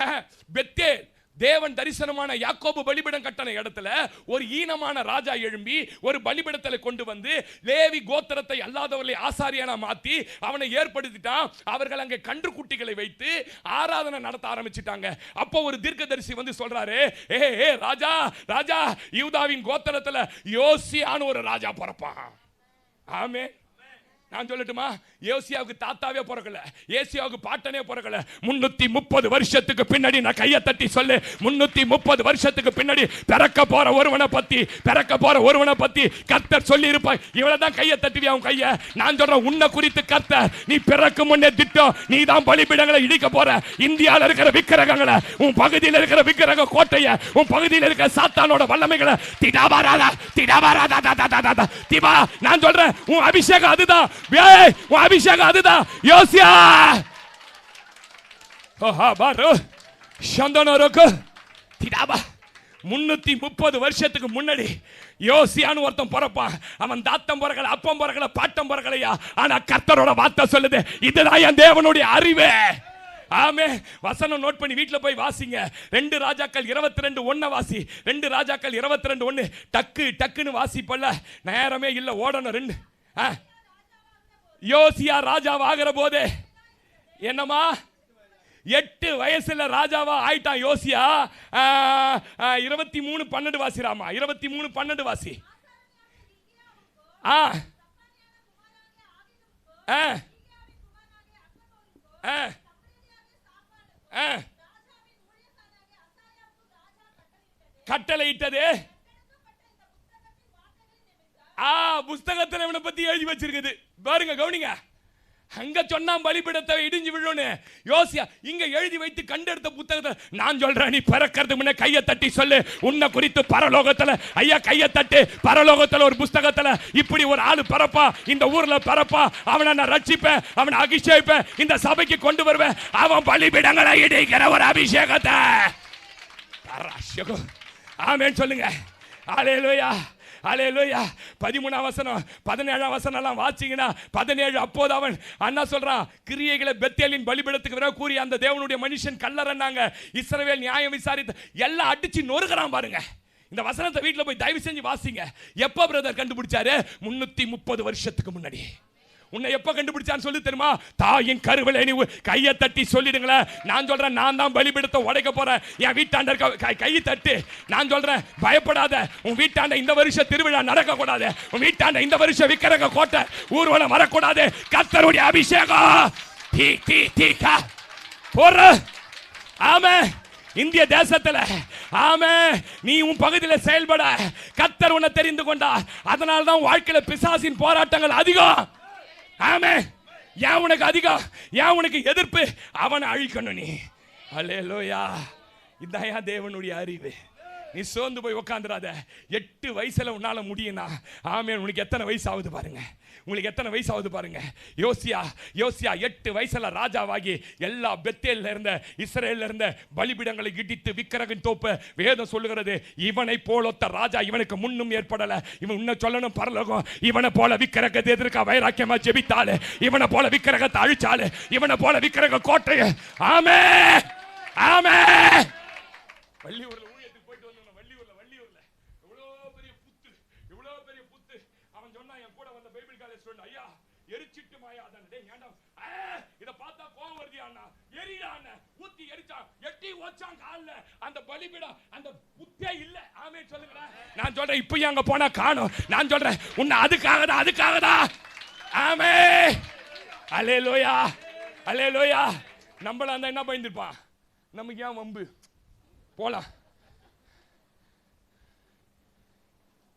பெத்தேல் தேவன் தரிசனமான யாக்கோபு பலிபீடம் கட்டண இடத்துல ஒரு ஈனமான ராஜா எழும்பி ஒரு பலிபீடத்தில் கொண்டு வந்து லேவி கோத்திரத்தை அல்லாதவர்களை ஆசாரியனா மாத்தி அவனை ஏற்படுத்திட்டான். அவர்கள் அங்கே கன்று குட்டிகளை வைத்து ஆராதனை நடத்த ஆரம்பிச்சிட்டாங்க. அப்போ ஒரு தீர்க்கதரிசி வந்து சொல்றாரு, ஏ ராஜா, ராஜா, யூதாவின் கோத்திரத்துல யோசியான்னு ஒரு ராஜா பிறப்பான். ஆமே, நான் சொல்லட்டுமா, யோசியாவுக்கு தாத்தாவே பிறக்கல, ஏசியாவுக்கு பாட்டனே பிறக்கல. 330 வருஷத்துக்கு பின்னாடி நான் கையை தட்டி சொல்லு, 330 வருஷத்துக்கு பின்னாடி பிறக்க போற ஒருவனை பத்தி கர்த்தர் சொல்லி இருப்பாய். இவ்வளவுதான் கையை தட்டுவியா உன் கையை? நான் சொல்றேன், உன்னை குறித்து கர்த்தர் நீ பிறக்கும் முன்னே திட்டம். நீ தான் பலிபீடங்களை இடிக்க போற. இந்தியாவில் இருக்கிற விக்கிரகங்களை, உன் பகுதியில் இருக்கிற விக்கிரக கோட்டையை, உன் பகுதியில் இருக்கிற சாத்தானோட வல்லமைகளை திடாபாராதா. நான் சொல்றேன், உன் அபிஷேகம் அதுதான், அபிஷேகம் அதுதான். யோசியா சந்தனருக்கு 330 வருஷத்துக்கு முன்னாடி யோசியான்னு ஒருத்தன் பிறப்பான். அவன் தாத்தம் பிறக்கல, அப்பம் பிறக்கல, பாட்டம் பிறக்கலையா. ஆனா கர்த்தரோட வார்த்தை சொல்லுது, இதுதான் என் தேவனுடைய அறிவு. ஆமே, வசனம் நோட் பண்ணி வீட்டில் போய் வாசிங்க. 2 ராஜாக்கள் 22:1 வாசி. 2 ராஜாக்கள் 22:1 டக்கு டக்குன்னு வாசிப்பல்ல, நேரமே இல்லை, ஓடணும். 2 யோசியா ராஜாவாகிற போது என்னமா 8 வயசுல ராஜாவா ஆயிட்டான் யோசியா. 23:12 வாசிராமா, 23:12 வாசி. கட்டளை இட்டது புஸ்தகத்தில் இவனை பத்தி எழுதி வச்சிருக்குது பாருங்க, கவனிங்க. அங்க சொன்னா பலிபீடத்தை இடிஞ்சு விழுன்னு யோசியா இங்க எழுதி வைத்து கண்டெடுத்த புத்தகத்தை. நான் சொல்றேன், நீ பிறக்கிறதுக்கு முன்ன கையை தட்டி சொல்லு, உன்னை குறித்து பரலோகத்துல, ஐயா கையை தட்டு, பரலோகத்துல ஒரு புஸ்தகத்துல இப்படி ஒரு ஆளு பிறப்பா, இந்த ஊர்ல பிறப்பா, அவனை நான் ரட்சிப்பேன், அவனை அபிஷேகிப்பேன், இந்த சபைக்கு கொண்டு வருவேன், அவன் பலிபீடங்களை இடிக்கிற ஒரு அபிஷேகத்தை. ஆமென் சொல்லுங்க. அல்லேலூயா, அல்லேலூயா. 13ஆம் வசனம் 17ஆம் வசனம் எல்லாம் வாசிங்கன்னா 17 அப்போது அவன் அண்ணா சொல்றான், கிரியைகளை பெத்தேலின் பலிபீடத்துக்கு விரோதமாக கூறி அந்த தேவனுடைய மனுஷன் கல்லறன்னாங்க. இஸ்ரவேல் நியாயம் விசாரித்து எல்லாம் அடிச்சு நொறுக்குறான் பாருங்க. இந்த வசனத்தை வீட்டில் போய் தயவு செஞ்சு வாசிங்க. எப்போ பிரதர் கண்டுபிடிச்சாரு? 330 வருஷத்துக்கு முன்னாடி. உன்னை எப்ப கண்டுபிடிச்சான்னு சொல்லி தெரியுமா? தாயின் கருவிலே. நீ கையை தட்டி சொல்லிடுங்களேன். நான் சொல்றேன், நான் தான் பலிபீடத்தை உடைக்க போறேன். என் வீட்டாண்ட கையை தட்டு. நான் சொல்றேன், பயப்படாத. உன் வீட்டாண்ட இந்த வருஷம் திருவிழா நடக்க கூடாது. உன் வீட்டாண்ட இந்த வருஷம் விக்கிரக கோட்டை ஊர்வலம் வரக்கூடாது. கர்த்தருடைய அபிஷேகம் தீ தீ தீக்கா போற. ஆமே, இந்திய தேசத்துல ஆமே, நீ உன் பகுதியில் செயல்பட கர்த்தர் உன்னை தெரிந்து கொண்டார். அதனால தான் வாழ்க்கையில பிசாசின் போராட்டங்கள் அதிகம். ஆமே, ஏன் உனக்கு அதிகம்? ஏன் உனக்கு எதிர்ப்பு? அவனை அழிக்கணும் நீ. அல்லேலூயா. இதான் தேவனுடைய அறிவு. நீ சோர்ந்து போய் உட்காந்துடாத. 8 வயசுல உன்னால முடியும்னா, ஆமே, உனக்கு எத்தனை வயசு ஆகுது பாருங்க. உங்களுக்கு எத்தனை வயசு ஆகுது பாருங்க. யோசியா 8 வயசுல ராஜாவாகி எல்லா பெத்தேல்ல இருந்த இஸ்ரேல்ல இருந்த பலிபீடங்களை இடித்து விக்கிரகின் தோப்பு. வேதம் சொல்லுகிறது, இவனை போலொத்த ராஜா இவனுக்கு முன்னும் ஏற்படல. இவன் உன்ன சொல்லணும் பரலோகம். இவனை போல விக்கிரகத்தை எதிர்க்க வைராக்கியமா ஜெபித்தாலே, இவனை போல விக்கிரகத்தை அழிச்சாலே, இவனை போல விக்கிரக கோட்டையை. ஆமே, ஆமே. வள்ளியூர்ல ஊழியத்துக்கு போயிட்டு வந்தோம். வள்ளியூர்ல இவ்வளோ பெரிய புத்து. அவன் சொன்னா, என் கூட வந்த பைபிள் காலேஜ் ஸ்டூடெண்ட், ஐயா எரிச்சிட்டு மாயாதான். டேய் ஏண்டா இத பார்த்தா கோவம் வருதியா அண்ணா? எரிடா அண்ணா. ஊத்தி எரிச்சா எட்டி ஓச்சான் கால்ல. அந்த பலிபீடம் அந்த புத்தே இல்ல. ஆமென் சொல்லுங்க. நான் சொல்றேன் இப்போ அங்க போனா காணோம். நான் சொல்றேன் உன்னை அதுக்காகதா. ஆமென். அல்லேலூயா அல்லேலூயா. நம்மள அந்த என்ன பயந்துப்பான்? நமக்கு ஏன் வம்பு? போலாம்.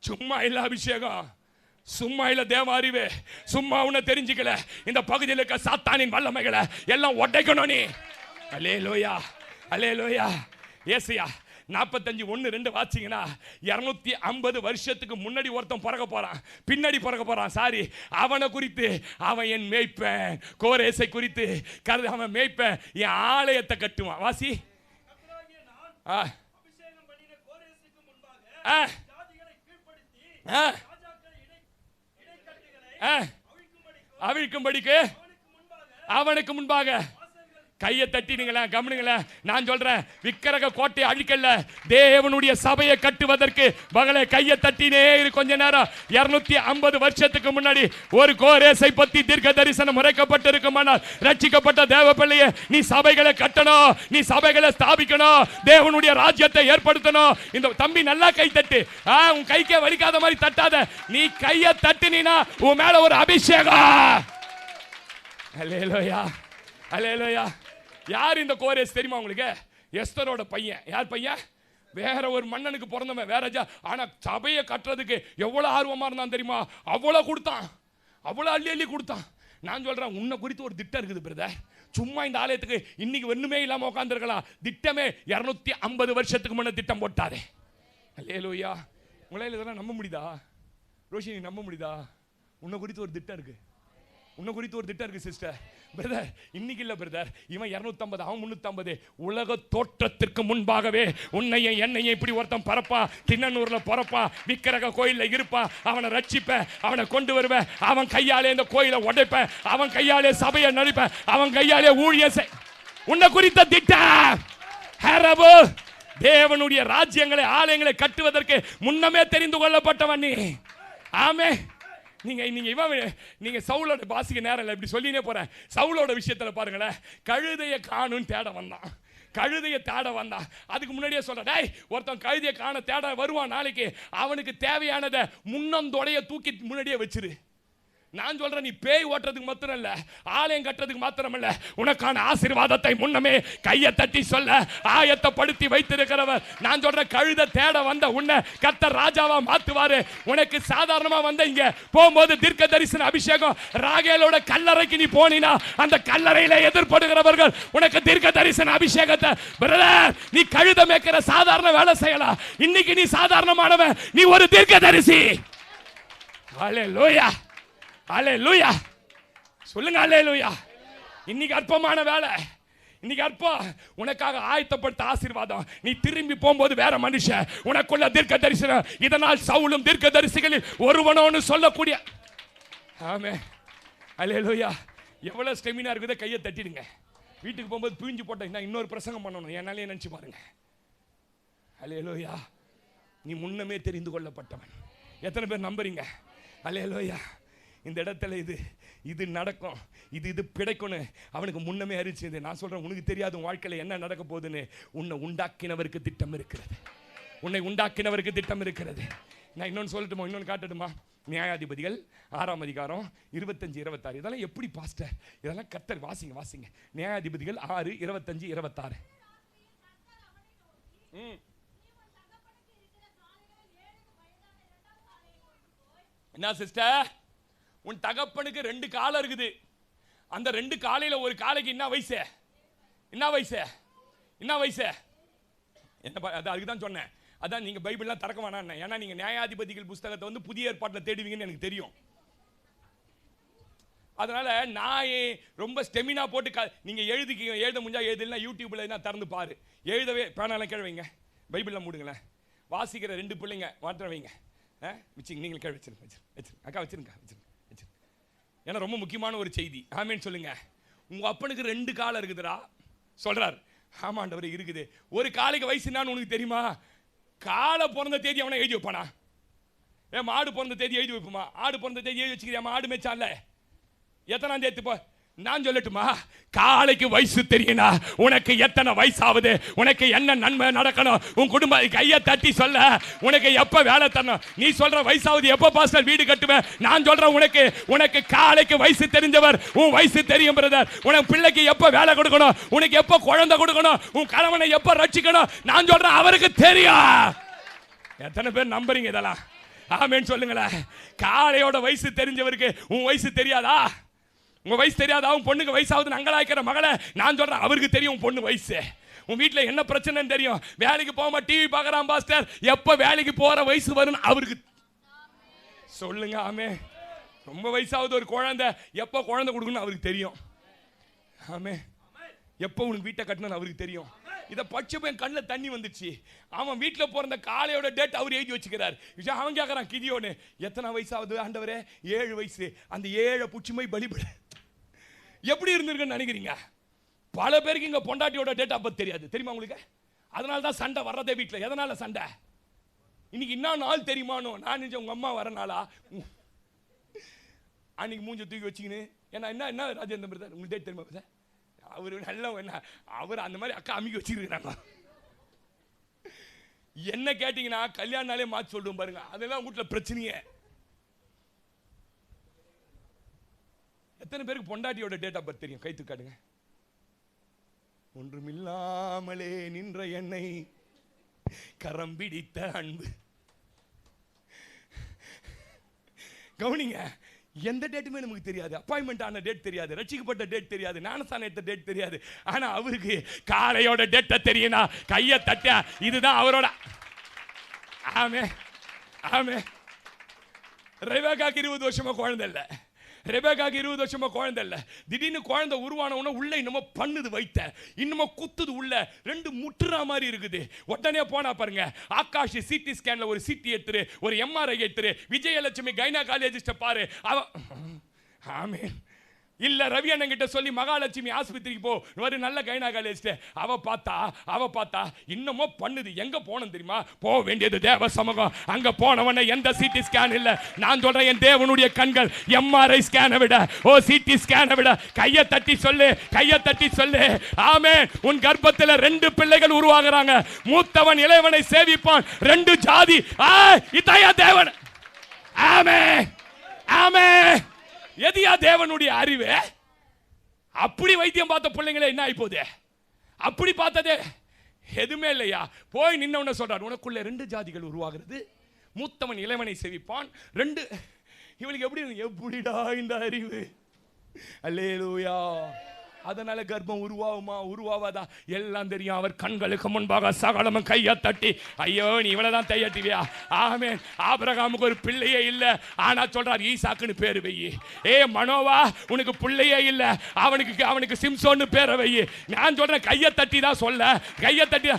சும்மா இல்ல அபிஷேகம், சும்மா இல்ல தேவ அறிவு, சும்மா உன்னை தெரிஞ்சுக்கல. இந்த பகுதியில் இருக்க சாத்தானின் வல்லமைகளை எல்லாம் உடைக்கணும் நீ. அல்லேலூயா அல்லேலூயா. ஏசாயா 45:1-2 வாசிங்கன்னா 250 வருஷத்துக்கு முன்னாடி ஒருத்தன் பிறக்க போறான், பின்னாடி பிறக்க போறான். சாரி, அவனை குறித்து அவன் என் மேய்ப்பன், கோரேசை குறித்து அவன் மேய்ப்பன், என் ஆலயத்தை கட்டுவான். வாசி. அவிழ்க்கும்படிக்கு அவனுக்கு முன்பாக கையை தட்டினீங்களா? கவனிங்களா, நான் சொல்றேன் விக்கிரக கோட்டையை அழிக்கல, தேவனுடைய சபையை கட்டுவதற்கு மகளே கையை தட்டினே கொஞ்ச நேரம். 250 வருஷத்துக்கு முன்னாடி ஒரு கோரேசை பத்தி தீர்க்க தரிசனம் உரைக்கப்பட்டிருக்குமானால், ரட்சிக்கப்பட்ட தேவ பிள்ளையே, நீ சபைகளை கட்டணும், நீ சபைகளை ஸ்தாபிக்கணும், தேவனுடைய ராஜ்யத்தை ஏற்படுத்தணும். இந்த தம்பி நல்லா கை தட்டு. உன் கைக்கே வலிக்காத மாதிரி தட்டாத. நீ கையை தட்டினா உன் மேல ஒரு அபிஷேகம். அல்லேலூயா அல்லேலூயா. யார் இந்த கோரேஸ் தெரியுமா உங்களுக்கு? எஸ்தரோட பையன். யார் பையன்? வேற ஒரு மன்னனுக்கு பிறந்தவன், வேற. ஆனா சபையை கட்டுறதுக்கு எவ்வளவு ஆர்வமா இருந்தான் தெரியுமா? அவ்வளவு கொடுத்தான், அவ்வளவு அள்ளி கொடுத்தான். நான் சொல்றேன் உன்னை குறித்து ஒரு திட்டம் இருக்குது பிரதர். சும்மா இந்த ஆலயத்துக்கு இன்னைக்கு ஒண்ணுமே இல்லாம உட்கார்ந்துருக்கலாம். திட்டமே 250 வருஷத்துக்கு முன்ன திட்டம் போட்டாரே. அல்லேலூயா. உங்களால இதெல்லாம் நம்ப முடியுதா? ரோஷினி நம்ப முடியுதா? உன்னை குறித்து ஒரு திட்டம் இருக்கு, உன்னை குறித்து ஒரு திட்டம் இருக்கு சிஸ்டர். பிரதர் இன்னைக்கு இல்ல பிரதர், இவன் 250 அவன் 350. உலக தோற்றத்திற்கு முன்பாகவே உன்னையும் என்னையும் இப்படி ஒருத்தன் பரப்பான், திண்ணனூர்ல பரப்பான், விக்கிரக கோயில்ல இருப்பான். அவனை ரட்சிப்பேன், அவனை கொண்டு வருவேன், அவன் கையாலே இந்த கோயிலை உடைப்பேன், அவன் கையாலே சபையை நடிப்பேன், அவன் கையாலே ஊழியம் செய். உன்னை குறித்த திட்டம் ஹரபு. தேவனுடைய ராஜ்யங்களை ஆலயங்களை கட்டுவதற்கு முன்னமே தெரிந்து கொள்ளப்பட்டவன் நீ. ஆமே. நீங்க சவுலோட வாசிக்க நேரம் இல்லை, இப்படி சொல்லினே போறேன். சவுலோட விஷயத்துல பாருங்களேன், கழுதையை காணும் தேட வந்தான், கழுதையை தேட வந்தான். அதுக்கு முன்னாடியே சொல்றேன், ஒருத்தன் கழுதையை காண தேட வருவான் நாளைக்கு, அவனுக்கு தேவையானதை முன்னந்தோடைய தூக்கி முன்னாடியே வச்சிரு. நான் சொல்றேன், நீ பேய் ஓட்டுறதுக்கு மாத்திரம் இல்ல, ஆலயம் கட்டுறதுக்கு மாத்திரம் இல்ல, உனக்கான ஆசீர்வாதத்தை முன்னமே கையை தட்டி சொல்ல ஆயத்தப்படுத்தி வைத்திருக்கிறவர். நான் சொல்றேன், கழுத தேட வந்த உன்னை கர்த்தர் ராஜாவா மாத்துவாரு. உனக்கு சாதாரணமா வந்த இங்க போகும்போது தீர்க்க தரிசன அபிஷேகம். ராகேலோட கல்லறைக்கு நீ போனினா அந்த கல்லறையில எதிர்படுகிறவர்கள் உனக்கு தீர்க்க தரிசன அபிஷேகத்தை. பிரதர், நீ கழுத மேய்க்கிற சாதாரண வேலை செய்யலாம், இன்னைக்கு நீ சாதாரணமானவன், நீ ஒரு தீர்க்க தரிசி. ஹல்லேலூயா அல்லேலூயா சொல்லுங்க. அல்லேலூயா. இன்னைக்கு அற்பமான வேலை, இன்னைக்கு அற்பம். உனக்காக ஆயத்தப்பட்ட ஆசீர்வாதம். நீ திரும்பி போகும்போது வேற மனுஷன், உனக்குள்ள தீர்க்க தரிசனம். இதனால் சவுலும் தீர்க்க தரிசிகளில் ஒருவனோன்னு சொல்லக்கூடிய. ஆமென். அல்லேலூயா. எவ்வளவு ஸ்டெமினா இருக்குதோ கையை தட்டிடுங்க. வீட்டுக்கு போகும்போது பிழிஞ்சு போட்டா இன்னொரு பிரசங்கம் பண்ணணும், என்னாலே நினைச்சு பாருங்க. அல்லேலூயா. நீ முன்னமே தெரிந்து கொள்ளப்பட்டவன். எத்தனை பேர் நம்புறீங்க? அல்லேலூயா. இந்த இடத்துல இது நடக்கும், இது பிடைக்கணும், அவனுக்கு முன்னமே அறிவிச்சது. நான் சொல்றேன், உனக்கு தெரியாது உன் வாழ்க்கையில் என்ன நடக்க போகுதுன்னு. உன்னை உண்டாக்கினவருக்கு திட்டம் இருக்கிறது, உன்னை உண்டாக்கினவருக்கு திட்டம் இருக்கிறது. நான் இன்னொன்று சொல்லட்டுமா? இன்னொன்று காட்டட்டுமா? நியாயாதிபதிகள் 6ஆம் அதிகாரம் 25-26. இதெல்லாம் எப்படி பாஸ்டர்? இதெல்லாம் கர்த்தர். வாசிங்க. நியாயாதிபதிகள் 6:25-26. என்ன சிஸ்டர்? உன் தகப்பனுக்கு 2 காலம் இருக்குது. அந்த 2 காலையில ஒரு காலைக்கு என்ன வயசு? என்ன வயசு? அதுக்கு தான் சொன்னேன். அதான் நீங்க பைபிள்லாம் திறக்க வேணாம். ஏன்னா நீங்க நியாயாதிபதிகள் புத்தகத்தை புதிய ஏற்பாட்டில் தேடுவீங்கன்னு எனக்கு தெரியும். அதனால நான் ரொம்ப ஸ்டெமினா போட்டு நீங்க எழுத முடிஞ்சா எழுதலாம். யூடியூப்ல திறந்து பாரு. எழுதவே பேனால கீழே வைங்க, பைபிள்ல மூடுங்களேன். வாசிக்கிற 2 பிள்ளைங்க மாற்ற வைங்க. வச்சுங்க, நீங்கள் கீழே வச்சிருங்க. அக்கா வச்சிருங்க. ஏன்னா ரொம்ப முக்கியமான ஒரு செய்தி. ஆமேன்னு சொல்லுங்க. உங்க அப்பனுக்கு 2 காலம் இருக்குதுடா சொல்றார். ஆமாண்டவர் இருக்குது. ஒரு காலைக்கு வயசு என்னன்னு உனக்கு தெரியுமா? காலை பிறந்த தேதி அவனை எழுதி வைப்பானா? மாடு பிறந்த தேதி எழுதி வைப்போமா? ஆடு பிறந்த தேதி எழுதி வச்சுக்கிறியாமா? ஆடு மேய்ச்சான்ல, எத்தனாம் தேதி போ நான் சொல்லட்டுமா? காலைக்கு வயசு தெரியுனா உனக்கு எத்தனை வயசாவது, உனக்கு என்ன நன்மை நடக்கணும், உன் குடும்ப கையை தட்டி சொல்ல உனக்கு எப்ப வேலை தரணும். நீ சொல்ற வயசாவது எப்ப பாஸ்டர் வீடு கட்டுவேன்? நான் சொல்றேன் உனக்கு காலைக்கு வயசு தெரிஞ்சவர், உன் வயசு தெரியும் பிரதர். உனக்கு பிள்ளைக்கு எப்ப வேலை கொடுக்கணும், உனக்கு எப்ப குழந்தை கொடுக்கணும், உன் கணவனை எப்ப ரட்சிக்கணும், நான் சொல்றேன் அவருக்கு தெரியும். எத்தனை பேர் நம்புறீங்க இதெல்லாம்? ஆமென் சொல்லுங்களேன். காலையோட வயசு தெரிஞ்சவருக்கு உன் வயசு தெரியாதா? உங்க வயசு தெரியாதா? உன் பொண்ணுக்கு வயசாவது நங்களாய்க்கிற மகளை நான் சொல்றேன் அவருக்கு தெரியும் உன் பொண்ணு வயசு. உன் வீட்டில் என்ன பிரச்சனைன்னு தெரியும். வேலைக்கு போகாம டிவி பார்க்கறான் பாஸ்டர், எப்ப வேலைக்கு போற வயசு வரும் அவருக்கு சொல்லுங்க. ஆமே. ரொம்ப வயசாவது ஒரு குழந்தை எப்ப குழந்தை கொடுக்கணும் அவருக்கு தெரியும். ஆமே. எப்போ உனக்கு வீட்டை கட்டணும் அவருக்கு தெரியும். இதை பச்சை என் கண்ணில் தண்ணி வந்துச்சு. அவன் வீட்டில் பிறந்த காலையோட டேட் அவர் எழுதி வச்சுக்கிறார். அவன் கேட்கறான் கிதியோன்னு, எத்தனை வயசாவது ஆண்டவரே? 7 வயசு. அந்த 7 புச்சுமை பலிபடு. எப்படி இருந்திருக்குன்னு நினைக்கிறீங்க? பல பேருக்கு இங்க பொண்டாட்டியோட டேட் ஆஃப் பர்த் தெரியாது, தெரியுமா உங்களுக்கு? அதனால தான் சண்டை வர்றதே வீட்டில். எதனால சண்டை? இன்னைக்கு என்ன நாள் தெரியுமானோ? நான் நினைச்சேன் உங்க அம்மா வரனாலா அன்னைக்கு மூஞ்ச தூக்கி வச்சுக்கின்னு என்ன ராஜேந்திர பிரதர் உங்களுக்கு டேட் தெரியுமா பிரதர்? அவரு நல்ல என்ன அவர் அந்த மாதிரி அக்கா அமிக்கி வச்சிருக்கிறாங்க. என்ன கேட்டீங்கன்னா கல்யாண நாளே மாற்றி சொல்லுவோம் பாருங்க. அதெல்லாம் வீட்டில் பிரச்சனையே. எத்தனை பேருக்கு பொண்டாட்டியோட டேட் ஆஃப் பர்த் தெரியும்? கை தூக்காடுங்க. ஒன்றுமில்லாமலே நின்ற என்னை கரம் பிடித்த அன்பு. கவனிங்க, எந்த டேட்டுமே நமக்கு தெரியாது. அப்பாயின்மெண்ட் ஆன டேட் தெரியாது, ரட்சிக்கப்பட்ட டேட் தெரியாது, ஞானஸ்தானம் எடுத்த டேட் தெரியாது. ஆனா அவருக்கு காலையோட டேட்டை தெரியும்னா கையை தட்ட இதுதான் அவரோட. ஆமே ஆமே. ரெபேக்காக்கு 20 வருஷமா குழந்தை இல்லை. ரெபேக்காக்கு 20 வருஷமா குழந்தை இல்லை. திடீர்னு குழந்தை உருவான உடனே உள்ள இன்னும் பண்ணுது, வைத்த இன்னும் குத்துது, உள்ள 2 முட்டுற மாதிரி இருக்குது. உடனே போனா பாருங்க, ஆகாஷ் சிடி ஸ்கேன்ல ஒரு சிடி எடுத்துரு, ஒரு எம்ஆர்ஐ எடுத்துரு, விஜயலட்சுமி கைனகாலஜிஸ்ட பாரு. ஆமே. இல்ல ரவி அண்ணன் கிட்ட சொல்லி மகாலட்சுமி ஆஸ்பத்திரிக்கு போ, ஒரு நல்ல கைனகாலஜிஸ்ட். அவ பார்த்தா இன்னமும் பண்ணுது. எங்க போனோம் தெரியுமா? போக வேண்டியது தேவ சமூகம். அங்க போனவன எந்த சிடி ஸ்கேன் இல்ல. நான் சொல்றேன் என் தேவனுடைய கண்கள் எம்ஆர்ஐ ஸ்கேனை விட, சிடி ஸ்கேனை விட. கையை தட்டி சொல்லு. ஆமே. உன் கர்ப்பத்தில் 2 பிள்ளைகள் உருவாகுறாங்க. மூத்தவன் இளையவனை சேவிப்பான். 2 ஜாதி. இதையா தேவன். ஆமே ஆமே. எதியா தேவனுடைய அறிவு? அப்படி வைத்தியம் பார்த்த பிள்ளைங்களே என்ன ஆகி போகுது? அப்படி பார்த்ததே எதுவுமே இல்லையா? போய் நின்னவன சொல்றார், உனக்குள்ள 2 ஜாதிகள் உருவாகிறது, மூத்தவன் இளையவனை செவிப்பான். 2 இவளுக்கு எப்படிடா இந்த அறிவு? அல்லேலூயா. அதனால கர்ப்பம் உருவாவாதா எல்லாம் தெரியும். அவர் கண்களுக்கு முன்பாக சகலமும் கையை தட்டி, ஐயோ நீ இவ்வளவுதான் தையட்டிவியா? ஆமென். ஆபிரகாமுக்கு ஒரு பிள்ளையே இல்லை, ஆனா சொல்றார் ஈசாக்குன்னு பேரு வை. மனோவா உனக்கு பிள்ளையே இல்லை, அவனுக்கு சிம்சோன்னு பேரை வை. நான் சொல்றேன் கையை தட்டி தான் சொல்ல. கையை தட்டி.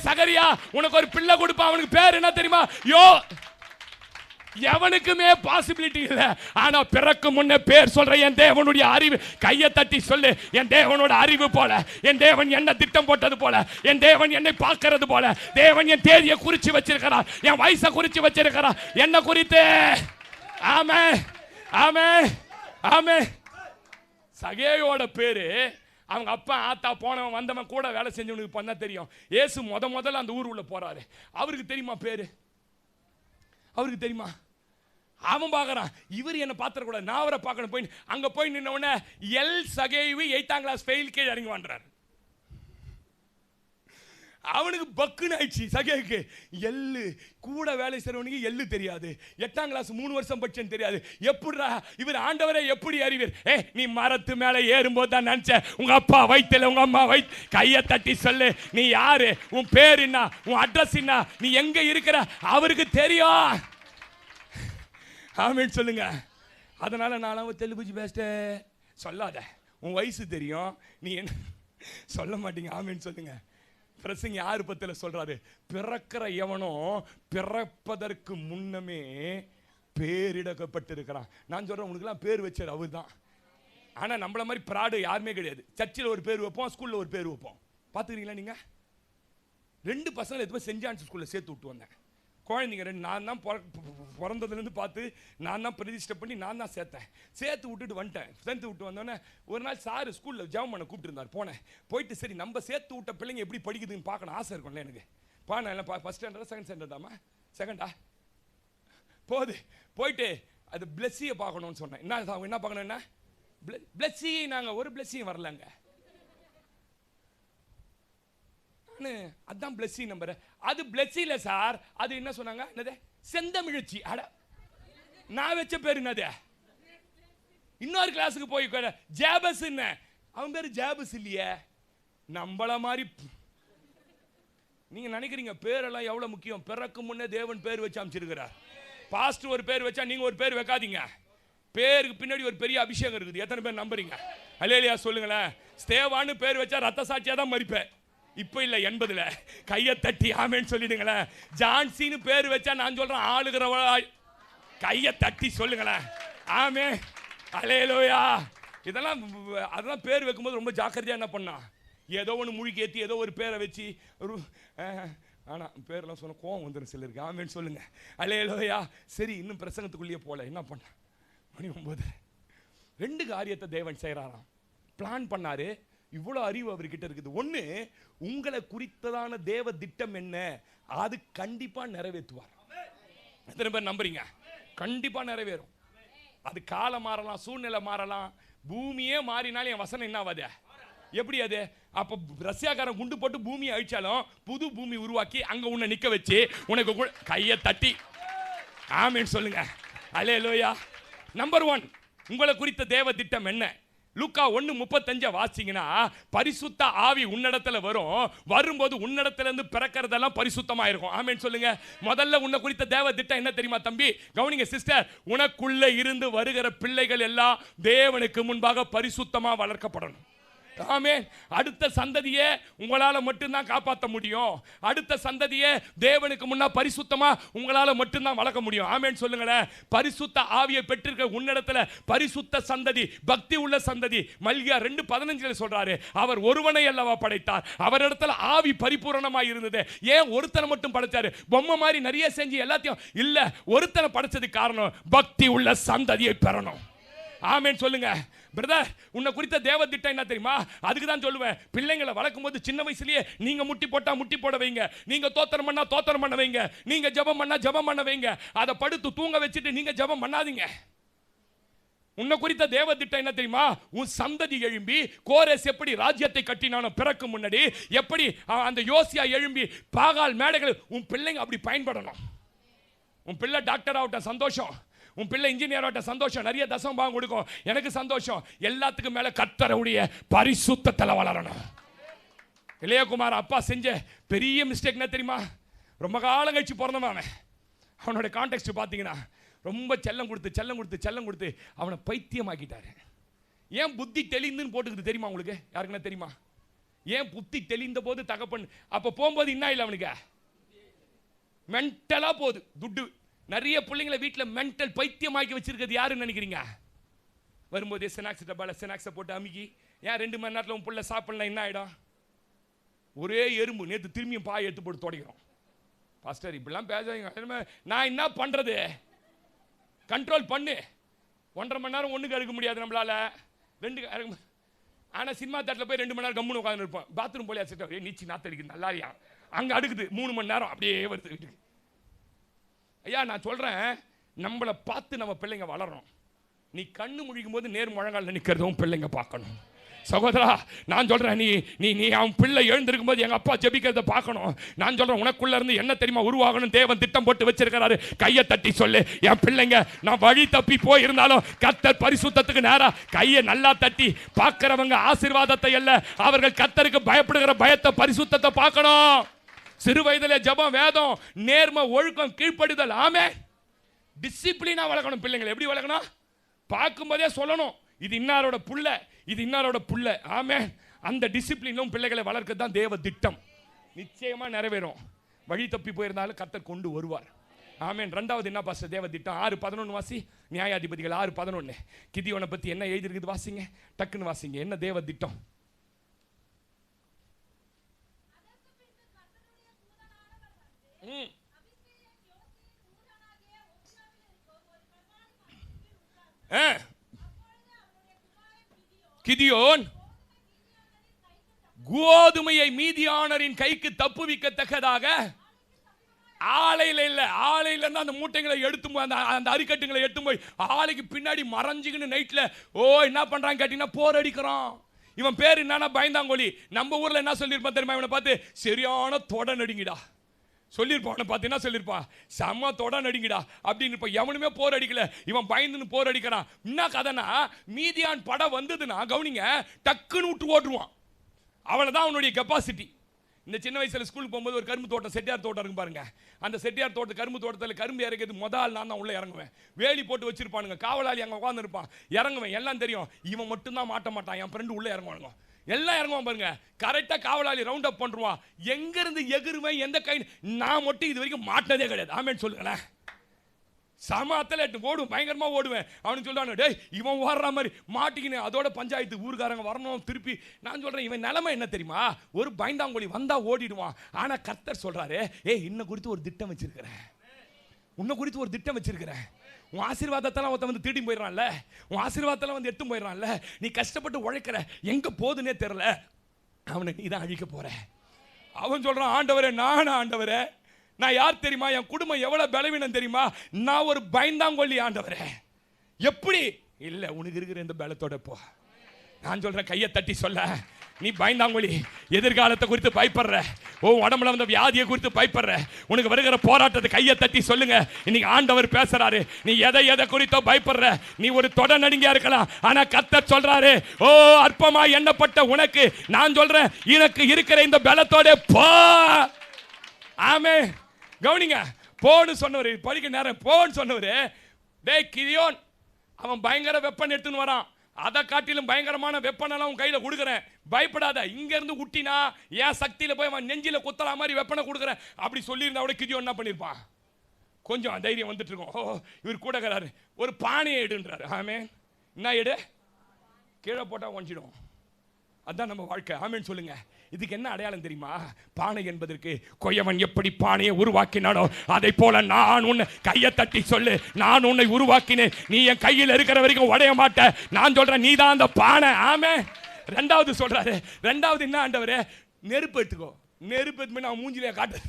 சகரியா உனக்கு ஒரு பிள்ளை கொடுப்பா, அவனுக்கு பேர் என்ன தெரியுமா? எவனுக்குமே பாசிபிலிட்டி இல்லை. ஆனா பிறக்கு முன்னே பேர் சொல்ற என் தேவனுடைய அறிவு. கையை தட்டி சொல்லு, என் தேவனோட அறிவு போல, என் தேவன் என்ன திட்டம் போட்டது போல, என் தேவன் என்னை பார்க்கிறது போல, தேவன் என் தேதியை குறிச்சு வச்சிருக்கிறார், என் வயசை குறிச்சு வச்சிருக்கிறார், என்ன குறித்து. ஆமே ஆமே ஆமே. சகேயோட பேரு அவங்க அப்பா ஆத்தா போனவன் வந்தவன் கூட வேலை செஞ்சவனுக்கு பண்ண தெரியும். இயேசு முதல்ல அந்த ஊர் உள்ள போறாரு. அவருக்கு தெரியுமா பேரு? அவருக்கு தெரியுமா? அவன் பார்க்கறான், இவர் என்ன பாத்திரக்கூடாது, நான் அவரை பார்க்கணும். போய் அங்க போய் நின்ன உடனே சகேயு 8ஆம் கிளாஸ் ஃபெயில் கீழே இறங்கி வாண்டார். அவனுக்கு பக்குன்னு ஆயிடுச்சு. சகேயுக்கு கூட வேலை செய்றவனுக்கு தெரியாது. 8ஆம் கிளாஸ் 3 வருஷம் படிச்சேன்னு தெரியாது. எப்படிடா இவர் ஆண்டவரை எப்படி அறிவீர்? நீ மரத்து மேல ஏறும்போது தான் நினைச்ச உங்க அப்பா வயித்துல உங்க அம்மா கையை தட்டி சொல்லு, நீ யாரு, உன் பேர் என்ன, உன் அட்ரஸ் என்ன, நீ எங்க இருக்கிற, அவருக்கு தெரியும். ஆமென் சொல்லுங்க. அதனால நான் தெலுங்குஜி பேஸ்ட சொல்லாத, உன் வயசு தெரியும், நீ என்ன சொல்ல மாட்டீங்க. ஆமென் சொல்லுங்க. பிரசங்க 6:10 சொல்றாரு, பிறக்கிற எவனோ பிறப்பதற்கு முன்னமே பேரிடப்பட்டிருக்கிறான். நான் சொல்றேன் உனக்குலாம் பேர் வச்சார் அவர் தான். ஆனா நம்மள மாதிரி பிராடு யாருமே கிடையாது. சர்ச்சில் ஒரு பேர் வைப்போம், ஸ்கூல்ல ஒரு பேர் வைப்போம். பாத்துக்கிறீங்களா? நீங்க 2 பசங்களை எதுவும் சென்ட் ஜான்ஸ் ஸ்கூல்ல சேர்த்து விட்டு வந்தேன். குழந்தைங்க 2 நான் தான் பிறந்ததுலேருந்து பார்த்து நான் தான் பிரதிஷ்டை பண்ணி நான் தான் சேர்த்து விட்டுட்டு வந்துட்டேன். சேர்த்து விட்டு வந்தோடனே ஒரு நாள் சார் ஸ்கூலில் ஜெபம் பண்ண கூப்பிட்டுருந்தார். போயிட்டு சரி நம்ம சேர்த்து விட்ட பிள்ளைங்க எப்படி படிக்குதுன்னு பார்க்கணும் ஆசை இருக்கும்ல எனக்கு. நான் எல்லாம் ஃபஸ்ட் ஸ்டாண்டர்டா செகண்ட் ஸ்டாண்டர்டாமா செகண்டா போயிட்டு அது பிளஸ்ஸியை பார்க்கணும்னு சொன்னேன். என்ன பார்க்கணும், என்ன பிளஸ்ஸி? நாங்கள் ஒரு பிளஸ்ஸியும் வரலங்க. அதான் பிளஸ்ஸி நம்பர். அது பிளஸ்ஸி இல்ல சார், அது என்ன சொன்னாங்க, என்னது செந்தமிழச்சி. அட நான் வச்ச பேர் என்னது? இன்னொரு கிளாஸுக்கு போய் ஜேபஸ். அவன் பேரு ஜேபஸ் இல்லையே. நம்மள மாதிரி நீங்க நினைக்கிறீங்க பேரெல்லாம் எவ்வளவு முக்கியம். பிறக்கு முன்னே தேவன் பேர் வச்சு அமைச்சிருக்கிறார். பாஸ்டர் ஒரு பேர் வச்சா நீங்க ஒரு பேர் வைக்காதீங்க. பேருக்கு பின்னாடி ஒரு பெரிய அபிஷேகம் இருக்குது. எத்தனை பேர் நம்புறீங்க? அல்லேலூயா சொல்லுங்களேன். ஸ்தேவான்னு பேர் வச்சா ரத்த சாட்சியா தான் மரிப்பேன். இப்போ இல்லை 80ல கையை தட்டி ஆமேன்னு சொல்லிடுங்களேன். ஜான்சின்னு பேர் வச்சா நான் சொல்றேன் ஆளுகிறவளா கையை தட்டி சொல்லுங்களேன் ஆமே. அல்லேலூயா. அதெல்லாம் பேர் வைக்கும்போது ரொம்ப ஜாக்கிரதையா என்ன பண்ணா, ஏதோ ஒன்று முழுக்கி ஏற்றி ஏதோ ஒரு பேரை வச்சு ஒரு ஆனால் பேரெல்லாம் சொன்ன கோவம் வந்துடும் சிலருக்கு. ஆமேன்னு சொல்லுங்க. அல்லேலூயா. சரி, இன்னும் பிரசங்கத்துக்குள்ளேயே போல என்ன பண்ண மணி 9. 2 காரியத்தை தேவன் செய்கிறாராம். பிளான் பண்ணாரு. இவ்வளோ அறிவு அவர்கிட்ட இருக்குது. ஒன்று, உங்களை குறித்ததான தேவ திட்டம் என்ன, அது கண்டிப்பா நிறைவேற்றுவார். எத்தனை பேர் நம்புறீங்க? கண்டிப்பா நிறைவேறும். அது காலம் மாறலாம், சூழ்நிலை மாறலாம், பூமியே மாறினாலும் என் வசனம் என்ன ஆகாது? எப்படி அது? அப்போ ரஷ்யாக்காரன் குண்டு போட்டு பூமியை அழிச்சாலும் புது பூமி உருவாக்கி அங்க உன்னை நிக்க வச்சு உனக்கு கையை தட்டி ஆமேன்னு சொல்லுங்க. அல்லேலூயா. நம்பர் 1, உங்களை குறித்த தேவ திட்டம் என்ன? லூக்கா 1:35 வாசிங்கன்னா, பரிசுத்த ஆவி உன்னிடத்துல வரும்போது உன்னிடத்துல இருந்து பிறக்கிறதெல்லாம் பரிசுத்தமா இருக்கும். ஆமென் சொல்லுங்க. முதல்ல உன்னை குறித்த தேவ திட்டம் என்ன தெரியுமா தம்பி? கவனிங்க சிஸ்டர். உனக்குள்ள இருந்து வருகிற பிள்ளைகள் எல்லாம் தேவனுக்கு முன்பாக பரிசுத்தமா வளர்க்கப்படணும். ஆமென். அடுத்த சந்ததியை உங்களால மட்டும்தான் காப்பாற்ற முடியும். அடுத்த சந்ததியை தேவனுக்கு முன்னா பரிசுத்தமா உங்களால மட்டும்தான் வளர்க்க முடியும். ஆமென் சொல்லுங்களேன். பரிசுத்த ஆவியை பெற்றிருக்க உன்னிடத்துல பரிசுத்த சந்ததி, பக்தி உள்ள சந்ததி. மல்கியா 2:15 சொல்றாரு, அவர் ஒருவனை அல்லவா படைத்தார், அவரிடத்துல ஆவி பரிபூரணமாய் இருந்தது. ஏன் ஒருத்தனை மட்டும் படைச்சாரு? பொம்மை மாதிரி நிறைய செஞ்சு எல்லாத்தையும் இல்ல, ஒருத்தனை படைச்சதுக்கு காரணம் பக்தி உள்ள சந்ததியை பெறணும். ஆமென் சொல்லுங்க. பிரதர், உன்னை குறித்த தேவ திட்டம் என்ன தெரியுமா? அதுக்கு தான் சொல்லுவேன், பிள்ளைங்களை வளர்க்கும் போது சின்ன வயசுலயே நீங்க முட்டி போட்டா முட்டி போட வைங்க, நீங்க தோத்திரம் பண்ணா தோத்திரம் பண்ண வைங்க, நீங்க ஜெபம் பண்ணா ஜெபம் பண்ண வைங்க. அதை படுத்து தூங்க வச்சுட்டு நீங்க ஜெபம் பண்ணாதீங்க. உன்னை குறித்த தேவ திட்டம் என்ன தெரியுமா? உன் சந்ததி எழும்பி கோரேஸ் எப்படி ராஜ்யத்தை கட்டினானோ பிறக்கு முன்னாடி, எப்படி அந்த யோசியா எழும்பி பாகால் மேடைகள், உன் பிள்ளைங்க அப்படி பயன்படணும். உன் பிள்ளை டாக்டர் ஆகட்டும் சந்தோஷம், உன் பிள்ளை இன்ஜினியர் ஆகட்டும் சந்தோஷம், நிறைய தசமபாகம் கொடுக்கும் எனக்கு சந்தோஷம். எல்லாத்துக்கும் மேல கர்த்தருடைய பரிசுத்தத்தில் வளரணும். இளையகுமார் அப்பா செஞ்ச பெரிய மிஸ்டேக் என்ன தெரியுமா? ரொம்ப காலம் கழிச்சு பிறந்தவன். அவனோட கான்டெக்ட் பார்த்தீங்கன்னா ரொம்ப செல்லம் கொடுத்து அவனை பைத்தியமாக்கிட்டாரு. ஏன் புத்தி தெளிந்துன்னு போட்டுக்குது தெரியுமா உங்களுக்கு? யாருக்குன்னா தெரியுமா? ஏன் புத்தி தெளிந்த போது தகப்பன் அப்ப போகும்போது என்ன இல்லை, அவனுக்கு மென்டலா போகுது. துட்டு நிறைய பிள்ளைங்களை வீட்டில் மென்டல் பைத்தியமாக்கி வச்சிருக்கிறது யாருன்னு நினைக்கிறீங்க? வரும்போதே ஸ்நாக்ஸ் டப்பால ஸ்நாக்ஸை போட்டு அமுக்கி, ஏன் 2 மணி நேரத்தில் உன் பிள்ளை சாப்பிடலாம், என்ன ஆகிடும்? ஒரே எறும்பு. நேற்று திரும்பியும் பாய் எடுத்து போட்டு தொடக்கிறோம். பாஸ்டர் இப்படிலாம் பேசுறீங்க, நான் என்ன பண்ணுறது? கண்ட்ரோல் பண்ணு. 1.5 மணி நேரம் ஒன்றுக்கு அறுக்க முடியாது நம்மளால. 2 ஆனால் சினிமா தேட்டரில் போய் 2 மணி நேரம் கம்முன்னு உட்காந்து இருப்போம். பாத்ரூம் போலியா சிட்ட நீச்சி நாத்தடிக்குது நல்லாரியா, அங்கே அடுக்குது 3 மணி நேரம் அப்படியே வருது வீட்டுக்கு. ஐயா நான் சொல்கிறேன், நம்மளை பார்த்து நம்ம பிள்ளைங்க வளரணும். நீ கண்ணு முழிக்கும் போது நேர் முழங்கால நிற்கிறதும் பிள்ளைங்க பார்க்கணும். சகோதரா நான் சொல்கிறேன், நீ நீ அவன் பிள்ளை எழுந்திருக்கும் போது எங்கள் அப்பா ஜெபிக்கிறத பார்க்கணும். நான் சொல்கிறேன், உனக்குள்ள இருந்து என்ன தெரியுமா உருவாகணும்? தேவன் திட்டம் போட்டு வச்சிருக்கிறாரு. கையை தட்டி சொல்லு, என் பிள்ளைங்க நான் வழி தப்பி போயிருந்தாலும் கர்த்தர் பரிசுத்தத்துக்கு நேரா கையை நல்லா தட்டி, பார்க்கிறவங்க ஆசீர்வாதத்தை அல்ல, அவர்கள் கர்த்தருக்கு பயப்படுகிற பயத்தை பரிசுத்தத்தை பார்க்கணும். சிறு வயதிலே ஜெபம், வேதம், நேர்மை, ஒழுக்கம், கீழ்ப்படிதல். ஆமே. டிசிப்ளினா வளர்க்கணும் பிள்ளைங்களை. எப்படி வளர்க்கணும்? பார்க்கும்போதே சொல்லணும், இது இன்னாரோட புள்ள, இது இன்னாரோட புள்ள. ஆமே. அந்த டிசிப்ளினும் பிள்ளைகளை வளர்க்க தான் தேவ திட்டம். நிச்சயமா நிறைவேறும். வழி தப்பி போயிருந்தாலும் கர்த்தர் கொண்டு வருவார். ஆமேன். 2வது என்ன பாஸ்டர் தேவ திட்டம்? 6:11 வாசி. நியாயாதிபதிகள் 6:11. கிதியோனை பத்தி என்ன எழுதிருக்குது வாசிங்க, டக்குன்னு வாசிங்க. என்ன தேவ திட்டம்? கிதியோன் கோதுமையை மீதியானரின் கைக்கு தப்புவிக்கத்தக்கதாக ஆலையில இல்ல, ஆலையில இருந்து அந்த மூட்டைகளை எடுத்து அந்த அரிக்கட்டுங்களை எடுத்து போய் ஆலைக்கு பின்னாடி மறைஞ்சுக்கின்னு நைட்ல என்ன பண்றாங்க கேட்டீங்கன்னா போர் அடிக்கிறான். இவன் பேர் என்னன்னா பயந்தாங்கோலி. நம்ம ஊர்ல என்ன சொல்லியிருப்பான் தெரியுமா? இவனை பார்த்து சரியான தொட நடுங்கிடா சொல்லியிருப்பான். அவனை பார்த்து என்ன சொல்லியிருப்பான்? செம்ம தொட நடுங்கிடா அப்படின்னு இருப்பான். எவனுமே போர் அடிக்கல, இவன் பயந்துன்னு போர் அடிக்கிறான். என்ன கதைனா, மீதியான் படம் வந்ததுன்னா கவனிங்க, டக்குன்னு விட்டு ஓட்டுருவான். அவ்வளவுதான் அவனுடைய கெப்பாசிட்டி. இந்த சின்ன வயசுல ஸ்கூலுக்கு போகும்போது ஒரு கரும்பு தோட்டம், செட்டியார் தோட்டம் இருக்கு பாருங்க. அந்த செட்டியார் தோட்டம் கரும்பு தோட்டத்தில் கரும்பு இறக்கிறது முதல் நான் தான் உள்ள இறங்குவேன். வேலி போட்டு வச்சிருப்பானுங்க, காவலாளி அங்கே உட்காந்து இருப்பான். இறங்குவேன், எல்லாம் தெரியும். இவன் மட்டும்தான் மாட்ட மாட்டான், என் ஃப்ரெண்டு உள்ள இறங்குவானுங்க. எல்லாம் இறங்குவான் பாருங்க. கரெக்டாக காவலாளி ரவுண்ட் அப் பண்ணுவான். எங்கிருந்து எகிருவேன், எந்த கை, நான் மட்டும் இது வரைக்கும் மாட்டினதே கிடையாது. ஆமேன்னு சொல்லுங்களேன். சமத்தில் ஓடுவேன், பயங்கரமா ஓடுவேன். அவனுக்கு சொல்றானு, டேய் இவன் ஓடுற மாதிரி மாட்டிக்கினு அதோட பஞ்சாயத்து ஊருக்காரங்க வரணும் திருப்பி. நான் சொல்றேன், இவன் நிலைமை என்ன தெரியுமா? ஒரு பயந்தாங்கோலி வந்தா ஓடிடுவான். ஆனா கர்த்தர் சொல்றாரு, இன்ன குறித்து ஒரு திட்டம் வச்சிருக்கிறேன், உன்னை குறித்து ஒரு திட்டம் வச்சிருக்கிறேன். உன் ஆசீர்வாதத்தெல்லாம் ஒருத்தன் வந்து திருடி போயிடறான்ல, உன் ஆசீர்வாதத்தெல்லாம் வந்து எடுத்து போயிடறான்ல, நீ கஷ்டப்பட்டு உழைக்கிற, எங்க போதுன்னே தெரியல, அவனை நீ தான் அழிக்க போற. அவன் சொல்றான், ஆண்டவரே நானா ஆண்டவரே, நான் யார் தெரியுமா? என் குடும்பம் எவ்வளவு பலவீனம் தெரியுமா? நான் ஒரு பயந்தாங்கொல்லி ஆண்டவரே. எப்படி இல்ல, உனக்கு இருக்கிற இந்த பலத்தோட போ. நான் சொல்றேன், கையை தட்டி சொல்ல, நீ பயந்தாங்கொல்லி, எதிர்காலத்தை குறித்து பயப்படுற, உடம்புல வந்த வியாதியை குறித்து பயப்படுற, உனக்கு வருகிற போராட்டத்தை கையை தட்டி சொல்லுங்க. இன்னைக்கு ஆண்டவர் பேசுறாரு, நீ எதை குறித்தோ பயப்படுற, நீ ஒரு தொட நடுங்கியா இருக்கலாம். ஆனா கர்த்தர் சொல்றாரு, அற்பமா எண்ணப்பட்ட உனக்கு நான் சொல்றேன், எனக்கு இருக்கிற இந்த பலத்தோட போ. ஆமே, கவனிங்க, போன்னு சொன்னவர், படிக்க நேரம் போன்னு சொன்னவர், டேய் கிதியோன், அவன் பயங்கர வெப்பன் எடுத்துன்னு வரான், அதை காட்டிலும் பயங்கரமான வெப்பனெல்லாம் உன் கையில் கொடுக்குறேன், பயப்படாத. இங்க இருந்து விட்டினா என் சக்தியில போய் அவன் நெஞ்சில குத்தற மாதிரி வெப்பனை கொடுக்குறேன் அப்படி சொல்லியிருந்தா கூட கிதியோன் என்ன பண்ணியிருப்பான்? கொஞ்சம் தைரியம் வந்துட்டு இருக்கும். இவர் கூட இருக்கிறாரு, ஒரு பானையை எடுன்றாரு. ஆமே, என்ன எடு? கீழே போட்டா ஒஞ்சிடும். அதான் நம்ம வாழ்க்கை. ஆமேன்னு சொல்லுங்க. இதுக்கு என்ன அடையாளம் தெரியுமா? பானை என்பதற்கு கொயவன் எப்படி பானையை உருவாக்கினானோ அதை போல நான் உன்னை கையை தட்டி சொல்லு, நான் உன்னை உருவாக்கினேன், நீ என் கையில் இருக்கிற வரைக்கும் உடைய மாட்ட. நான் சொல்றேன், நீ தான் அந்த பானை. ஆமே. ரெண்டாவது சொல்றாரு, ரெண்டாவது என்ன ஆண்டவரே? நெருப்பு எடுத்துக்கோ. நெருப்பு எடுத்து நான் மூஞ்சிலே காட்டு.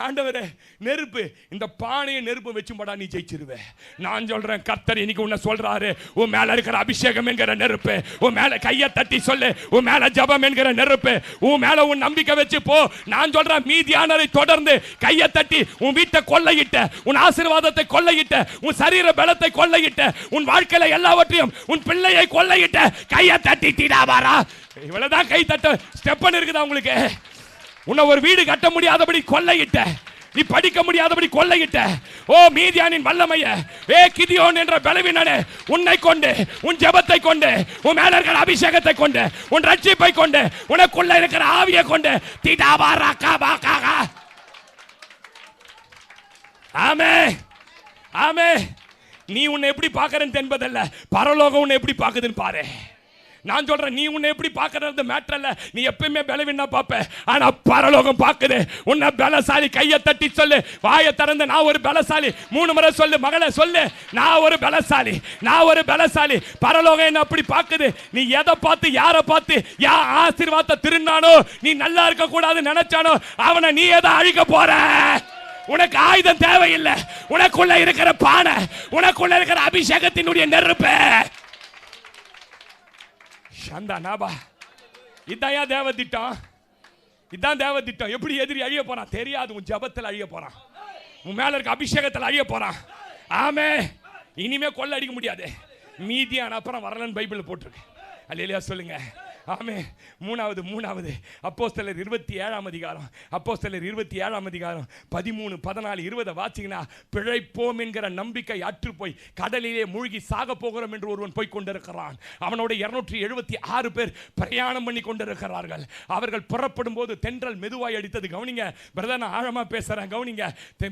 ஆண்டவரே, நெருப்பு, இந்த பானையை நெருப்பு வச்சும்படா நீ ஜெயிச்சிருவே. நான் சொல்றேன், கர்த்தர் இன்னைக்கு உன்னை சொல்றாரு, உன் மேல இருக்கிற அபிஷேகம் என்கிற நெருப்பு, உன் மேல கையை தட்டி சொல்லு, உன் மேல ஜபம் என்கிற நெருப்பு, உன் மேல உன் நம்பிக்கை வச்சு போ. நான் சொல்றேன், மீதியானதை தொடர்ந்து கையை தட்டி உன் வீட்டை கொள்ளையிட்ட, உன் ஆசீர்வாதத்தை கொள்ளையிட்ட, உன் சரீர பலத்தை கொள்ளையிட்ட, உன் வாழ்க்கையில எல்லாவற்றையும், உன் பிள்ளையை கொள்ளையிட்ட, கையை தட்டிட்டா வாரா. இவ்வளவுதான் கை தட்ட ஸ்டெப்பன் இருக்குதா உங்களுக்கு? உன்னை ஒரு வீடு கட்ட முடியாதபடி கொள்ளையிட்ட, நீ படிக்க முடியாதபடி கொள்ளையிட்ட, மீதியானின் வல்லமைய, கிதியோன் என்ற பலவீனனே, உன்னை கொண்டு, உன் ஜெபத்தை கொண்டு, உன் மேல இருக்கிற அபிஷேகத்தை கொண்டு, உன் ரட்சிப்பை கொண்டு, உனக்குள்ள இருக்கிற ஆவியை கொண்டு ஆமே ஆமே. நீ உன்னை எப்படி பார்க்கறன்னு என்பதல்ல, பரலோகம் உன்னை எப்படி பார்க்குதுன்னு பாரு. நான் சொல்றேன், நீ உன்னை எப்படி பார்க்கறது மேட்டர் இல்ல, நீ எப்பயுமே பலவீனா பார்ப்ப, ஆனா பரலோகம் பார்க்குது உன்னை பலசாலி. கையை தட்டி சொல்லு, வாயை திறந்து நான் ஒரு பலசாலி 3 முறை சொல்லு. மகளே சொல்லு, நான் ஒரு பலசாலி, நான் ஒரு பலசாலி. பரலோகம் என்ன அப்படி பார்க்குது. நீ எதை பார்த்து, யாரை பார்த்து, யார் ஆசீர்வாதத்தை திருநானோ, நீ நல்லா இருக்க கூடாது நினைச்சானோ, அவனை நீ எதை அழிக்க போற? உனக்கு ஆயுதம் தேவையில்லை, உனக்குள்ள இருக்கிற பானை, உனக்குள்ள இருக்கிற அபிஷேகத்தினுடைய நெருப்பு. இதான் தேவ திட்டம், இதான் தேவ திட்டம். எப்படி எதிரி அழிய போறான் தெரியாது, உன் ஜபத்தில் அழிய போறான், உன் மேல இருக்க அபிஷேகத்தில் அழிய போறான். ஆமே, இனிமே கொள்ள அடிக்க முடியாது. மீதியான அப்புறம் வரலன்னு பைபிள் போட்டிருக்கு. அல்லேலூயா சொல்லுங்க. ஆமே. மூணாவது அப்போஸ்தலர் 27ஆம் அதிகாரம், அப்போஸ்தலர் 27ஆம் அதிகாரம் 13, 14, 20 வாசிங்கன்னா, பிழைப்போம் என்கிற நம்பிக்கை அற்று போய் கடலிலே மூழ்கி சாக போகிறோம் என்று ஒருவன் போய் கொண்டிருக்கிறான். அவனோட 276 பேர் பிரயாணம் பண்ணி கொண்டிருக்கிறார்கள். அவர்கள் புறப்படும் போது தென்றல் மெதுவாய் அடித்தது. கவனிங்க பிரதர், நான் ஆழமா பேசுறேன், கவனிங்க.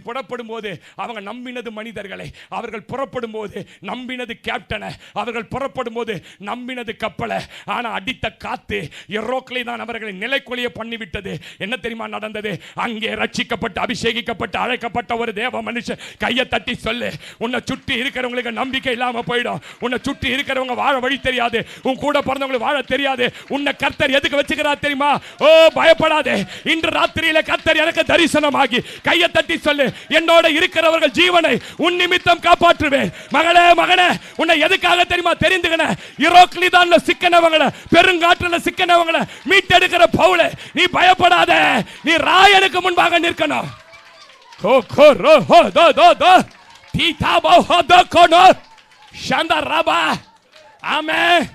புறப்படும் போது அவங்க நம்பினது மனிதர்களை, அவர்கள் புறப்படும் போது நம்பினது கேப்டனை, அவர்கள் புறப்படும் போது நம்பினது கப்பலை. ஆனா அடித்த காத்து எரோக்களை தான் அவர்களை நிலைக்குலைய பண்ணிவிட்டது. என்ன தெரியுமா நடந்தது? அங்கே ரட்சிக்கப்பட்டு அபிஷேகிக்கப்பட்டு அழைக்கப்பட்ட ஒரு தேவ மனுஷன் கையை தட்டி சொல்லு, உன்னை சுற்றி இருக்கிறவங்களுக்கு நம்பிக்கை இல்லாம போயிடும். உன்னை சுற்றி இருக்கிறவங்க வாழ வழி தெரியாது, உன் கூட பிறந்தவங்களுக்கு வாழ தெரியாது. உன்னை கர்த்தர் எதுக்கு வச்சுக்கிறார் தெரியுமா? ஓ பயப்படாதே, இன்று ராத்திரியில கர்த்தர் எனக்கு தரிசனமாகி கையை தட்டி சொல்லு, என்னோட இருக்கிறவர்கள் ஜீவனை உன் நிமித்தம் காப்பாற்றுவேன். மகளே மகனே, உன்னை எதுக்காக தெரியுமா தெரிந்துகன? இரோக்லிதான்ல சிக்கனவங்கள, பெருங்காற்றுல சிக்கனவங்கள மீட்டெடுக்கிற பவுலே, நீ பயப்படாத, நீ ராயனுக்கு முன்பாக நிற்கணும். கோ கோ ரோ ஹோ தோ தோ தோ தீதா போ ஹோ தோ கோனோ ஷாந்தா ரபா. ஆமென்.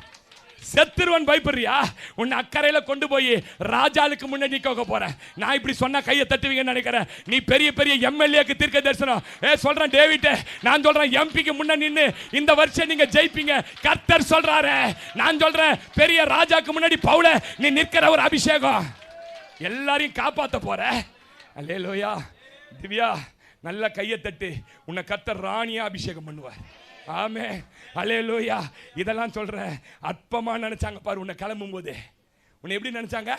செத்துருவன் பயப்படுறியா? உன்னை அக்கறையில கொண்டு போய் ராஜாளுக்கு முன்னாடி நிக்க போறேன். நான் இப்படி சொன்னா கையை தட்டுவீங்கன்னு நினைக்கிறேன். நீ பெரிய பெரிய எம்எல்ஏக்கு தீர்க்க தரிசனம் சொல்றேன் டேவிட், நான் சொல்றேன் எம்பிக்கு முன்ன நின்னு இந்த வருஷம் நீங்க ஜெயிப்பீங்க. கர்த்தர் சொல்றாரு, நான் சொல்றேன் பெரிய ராஜாக்கு முன்னாடி பவுல நீ நிற்கிற ஒரு அபிஷேகம் எல்லாரையும் காப்பாத்த போற. அல்லேலூயா. திவ்யா நல்ல கையை தட்டு, உன்னை கர்த்தர் ராணியா அபிஷேகம் பண்ணுவார். ஆமென். அல்லேலூயா. இதெல்லாம் சொல்றேன். அற்பமா நினைச்சாங்க பாரு உன்னை கிளம்பும் போது. உன்னை எப்படி நினைச்சாங்க?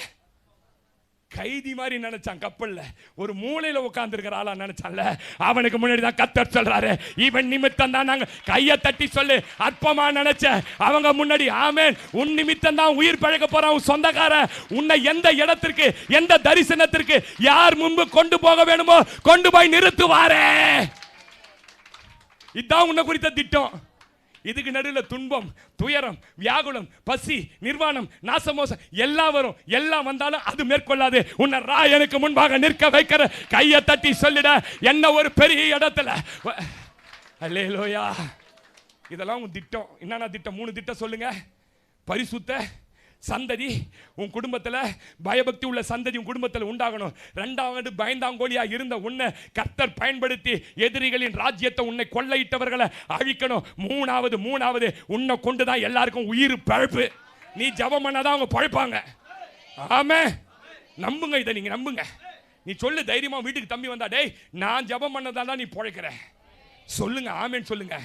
கைதி மாதிரி நினைச்சான். கப்பல்ல ஒரு மூலையில உட்கார்ந்து இருக்கிற ஆளா நினைச்சான்ல, அவனுக்கு முன்னாடி தான் கர்த்தர் சொல்றாரு, இவன் நிமித்தம் தான் நாங்க கையை தட்டி சொல்லு. அற்பமா நினைச்ச அவங்க முன்னாடி ஆமென், உன் நிமித்தம் தான் உயிர் பழக்க போறான் உன் சொந்தக்கார. உன்னை எந்த இடத்திற்கு, எந்த தரிசனத்திற்கு யார் முன்பு கொண்டு போக வேணுமோ கொண்டு போய் நிறுத்துவாரே. இதுதான் உன்னை குறித்த திட்டம். இதுக்கு நடுவில் துன்பம், துயரம், வியாகுலம், பசி, நிர்வாணம், நாசமோசம் எல்லாம் வரும். எல்லாம் வந்தாலும் அது மேற்கொள்ளாது. உன்னை ராயனுக்கு முன்பாக நிற்க வைக்கிற கையை தட்டி சொல்லிட, என்ன ஒரு பெரிய இடத்துல. அல்லேலூயா. இதெல்லாம் உன் திட்டம். என்னென்ன திட்டம்? 3 திட்டம் சொல்லுங்க. பரிசுத்த சந்ததி உன் குடும்பத்தில், பயபக்தி உள்ள சந்ததி உன் குடும்பத்தில் உண்டாகணும். 2வது பயந்தாங்கோலியா இருந்த உன்னை கர்த்தர் பயன்படுத்தி எதிரிகளின் ராஜ்யத்தை உன்னை கொள்ளையிட்டவர்களை அழிக்கணும். 3வது உன்னை கொண்டுதான் எல்லாருக்கும் உயிர் பழப்பு. நீ ஜெபம் பண்ணாதான் அவங்க பழப்பாங்க. ஆமென். நம்புங்க, இதை நீங்க நம்புங்க. நீ சொல்லு தைரியமா வீட்டுக்கு தம்பி வந்தா, டேய் நான் ஜெபம் பண்ணதால நீ பழைக்கிற சொல்லுங்க. ஆமென் சொல்லுங்க.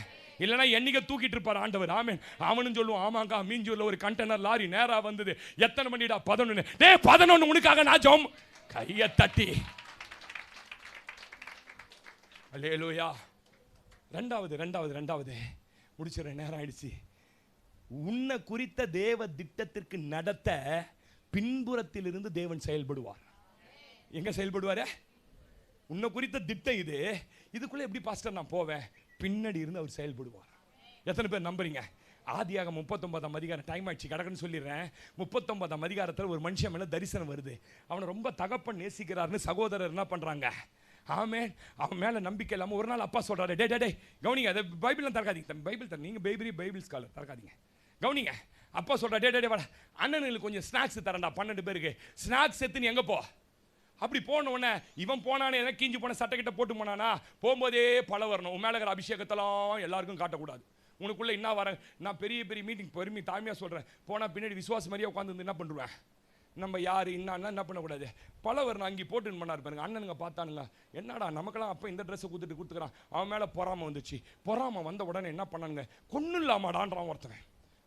இல்லைன்னா என்னைக்கு தூக்கிட்டு இருப்பார் ஆண்டவர். ஆமென். அவனும் சொல்லுவான், ஆமாங்கா மீஞ்சூர்ல ஒரு கண்டெய்னர் லாரி நேரா வந்தது. எத்தனை மணிடா? 11. டேய் 11 உனக்காக நான் ஜெபம். கையை தட்டி. அல்லேலூயா. 2வது முடிச்சிடறேன், நேரம் ஆயிடுச்சு. உன்னை குறித்த தேவ திட்டத்திற்கு நடத்த பின்புறத்தில் இருந்து தேவன் செயல்படுவார். எங்க செயல்படுவாரு? உன்னை குறித்த திட்டம் இது. இதுக்குள்ள எப்படி பாஸ்டர் நான் போவேன்? பின்னாடி இருந்து அவர் செயல்படுவார். எத்தனை பேர் நம்புறீங்க? ஆதியாகமம் 39ஆம் அதிகாரம், டைம் ஆயிடுச்சு கடகன்னு சொல்லிடுறேன். 39ஆம் அதிகாரத்தில் ஒரு மனுஷன் மேல தரிசனம் வருது. அவனை ரொம்ப தகப்பன் நேசிக்கிறாருன்னு சகோதரர் என்ன பண்றாங்க? ஆமென். அவன் மேல நம்பிக்கை இல்லாம ஒரு நாள் அப்பா சொல்றாரு, டே டே கவனிங்க, அதை பைபிள் திறக்காதீங்க, பைபிள் தர நீங்க பைபிள் ஸ்காலர் திறக்காதீங்க, கவனிங்க. அப்பா சொல்றா, டே வாடா அண்ணனுக்கு கொஞ்சம் ஸ்நாக்ஸ் தரேன்டா, 12 பேருக்கு ஸ்நாக்ஸ் எடுத்து நீ எங்க போ. அப்படி போன உடனே இவன் போனானே, எதாவது கீஞ்சி போன சட்டை கிட்ட போட்டு போனானா, போகும்போதே பல வரணும். உன் மேலே இருக்கிற அபிஷேகத்தெல்லாம் எல்லாருக்கும் காட்டக்கூடாது. உனக்குள்ள என்ன வர, நான் பெரிய பெரிய மீட்டிங் பெருமை தாழ்மையாக சொல்கிறேன். போனால் பின்னாடி விசுவாசம் மாதிரியே உட்காந்து என்ன பண்ணுவேன், நம்ம யார் என்ன பண்ணக்கூடாது. பல வரணும். அங்கே போட்டுன்னு பண்ணார் பாருங்க. அண்ணனுங்க பார்த்தானுங்க, என்னடா நமக்கெல்லாம் அப்போ இந்த ட்ரெஸ்ஸை கொடுத்துக்கிறான். அவன் மேலே பொறாமல் வந்துச்சு. பொறாமல் வந்த உடனே என்ன பண்ணானுங்க, கொன்னு இல்லாமாடான்றான் ஒருத்தன்.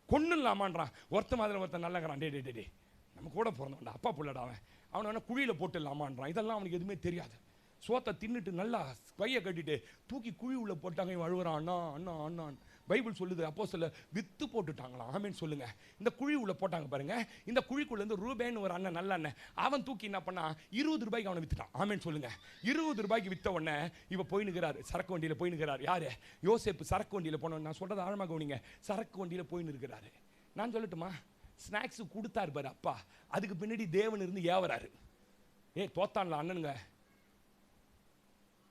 கொன்னு இல்லாமான்றான் ஒருத்தன். மாதிரி ஒருத்தன் நல்லங்கிறான், டே நம்ம கூட பிறந்தவன்டா, அப்பா பிள்ளடா அவன் வேணா குழியில் போட்டு இல்லாமான்றான். இதெல்லாம் அவனுக்கு எதுவுமே தெரியாது. சோத்தை தின்னுட்டு நல்லா கையை கட்டிட்டு தூக்கி குழி உள்ள போட்டாங்க. இவன் அழுகுறான், அண்ணா அண்ணா அண்ணான். பைபிள் சொல்லுது, அப்போ சொல்ல வித்து போட்டுட்டாங்களாம். ஆமேன்னு சொல்லுங்க. இந்த குழி உள்ள போட்டாங்க பாருங்க. இந்த குழிக்குள்ளேருந்து ரூபேன்னு ஒரு அண்ணன், நல்ல அண்ணன், அவன் தூக்கி என்ன பண்ணா, 20 ரூபாய்க்கு அவனை வித்துட்டான். ஆமேன்னு சொல்லுங்க. 20 ரூபாய்க்கு வித்த உடனே இவ போயினுக்கிறாரு, சரக்கு வண்டியில் போயினுக்கிறார். யாரு? யோசேப்பு சரக்கு வண்டியில் போனோம். நான் சொல்றது ஆழமாக கவனிங்க. சரக்கு வண்டியில் போயின்னு இருக்கிறாரு. நான் சொல்லட்டுமா, ஸ்நாக்ஸ் கொடுத்தாரு பாரு அப்பா, அதுக்கு பின்னாடி தேவன் இருந்து ஏவராரு. தோத்தான்ல அண்ணனுங்க,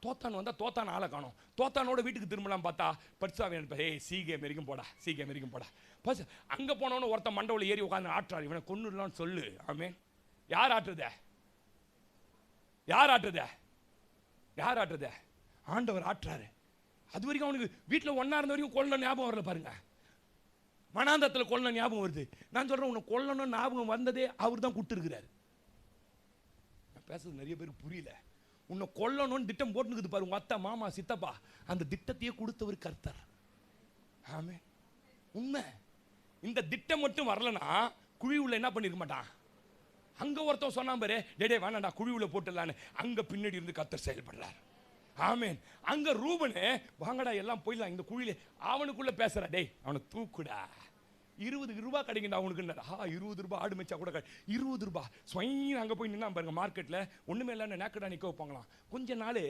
தோத்தான் வந்தா தோத்தான் ஆளை காணும். தோத்தானோட வீட்டுக்கு திரும்பலாம் பார்த்தா பட்சாவே சீகேம் வரைக்கும் போடா, சீகேம் வரைக்கும் போடா. பஸ் அங்கே போனவனு ஒருத்தன் மண்டவில் ஏறி உட்காந்து ஆட்டுறாரு. இவனை கொன்னுடலான்னு சொல்லு. ஆமேன். யார் ஆட்டுறத? யார் ஆட்டுறத? யார் ஆட்டுறத? ஆண்டவர் ஆட்டுறாரு. அது வரைக்கும் அவனுக்கு வீட்டில் ஒன்றா இருந்த வரைக்கும் கொல்ல ஞாபகம் வரல பாருங்க. மனாந்தத்தில் கொல்ல ஞாபகம் வருது. நான் சொல்கிறேன், உன்னை கொல்லணும் ஞாபகம் வந்ததே அவர் தான் கொடுத்துருக்கிறார். நான் பேசுறது நிறைய பேருக்கு புரியல. உன்னை கொல்லணும்னு திட்டம் போட்டுக்குது பாரு உங்க அத்தா மாமா சித்தப்பா, அந்த திட்டத்தையே கொடுத்தவர் கர்த்தர். ஆமே உண்மை. இந்த திட்டம் மட்டும் வரலனா குழி உள்ள என்ன பண்ணிருக்க மாட்டான். அங்க ஒருத்தன் சொன்னான் பாரு, டே வேணாண்டா குழி உள்ள போட்டுடலான்னு. அங்க பின்னாடி இருந்து கர்த்தர் செயல்படுறார். ஆமென். அங்க ரூபனே வாங்கடா எல்லாம் போயிடலாம் இந்த குழியில, அவனுக்குள்ள பேசுறா, டேய் அவனை தூக்குடா, 20 ரூபாய் கிடைக்குண்டா அவனுக்கு. 20 ரூபாய் ஆடு மேய்ச்சா கூட 20 ரூபாய் ஸ்வைன். அங்கே போய் நின்னா பாருங்க மார்க்கெட்டில் ஒன்றுமே இல்லைன்னு நேக்கடா நிற்க வைப்பாங்களாம். கொஞ்ச நாள்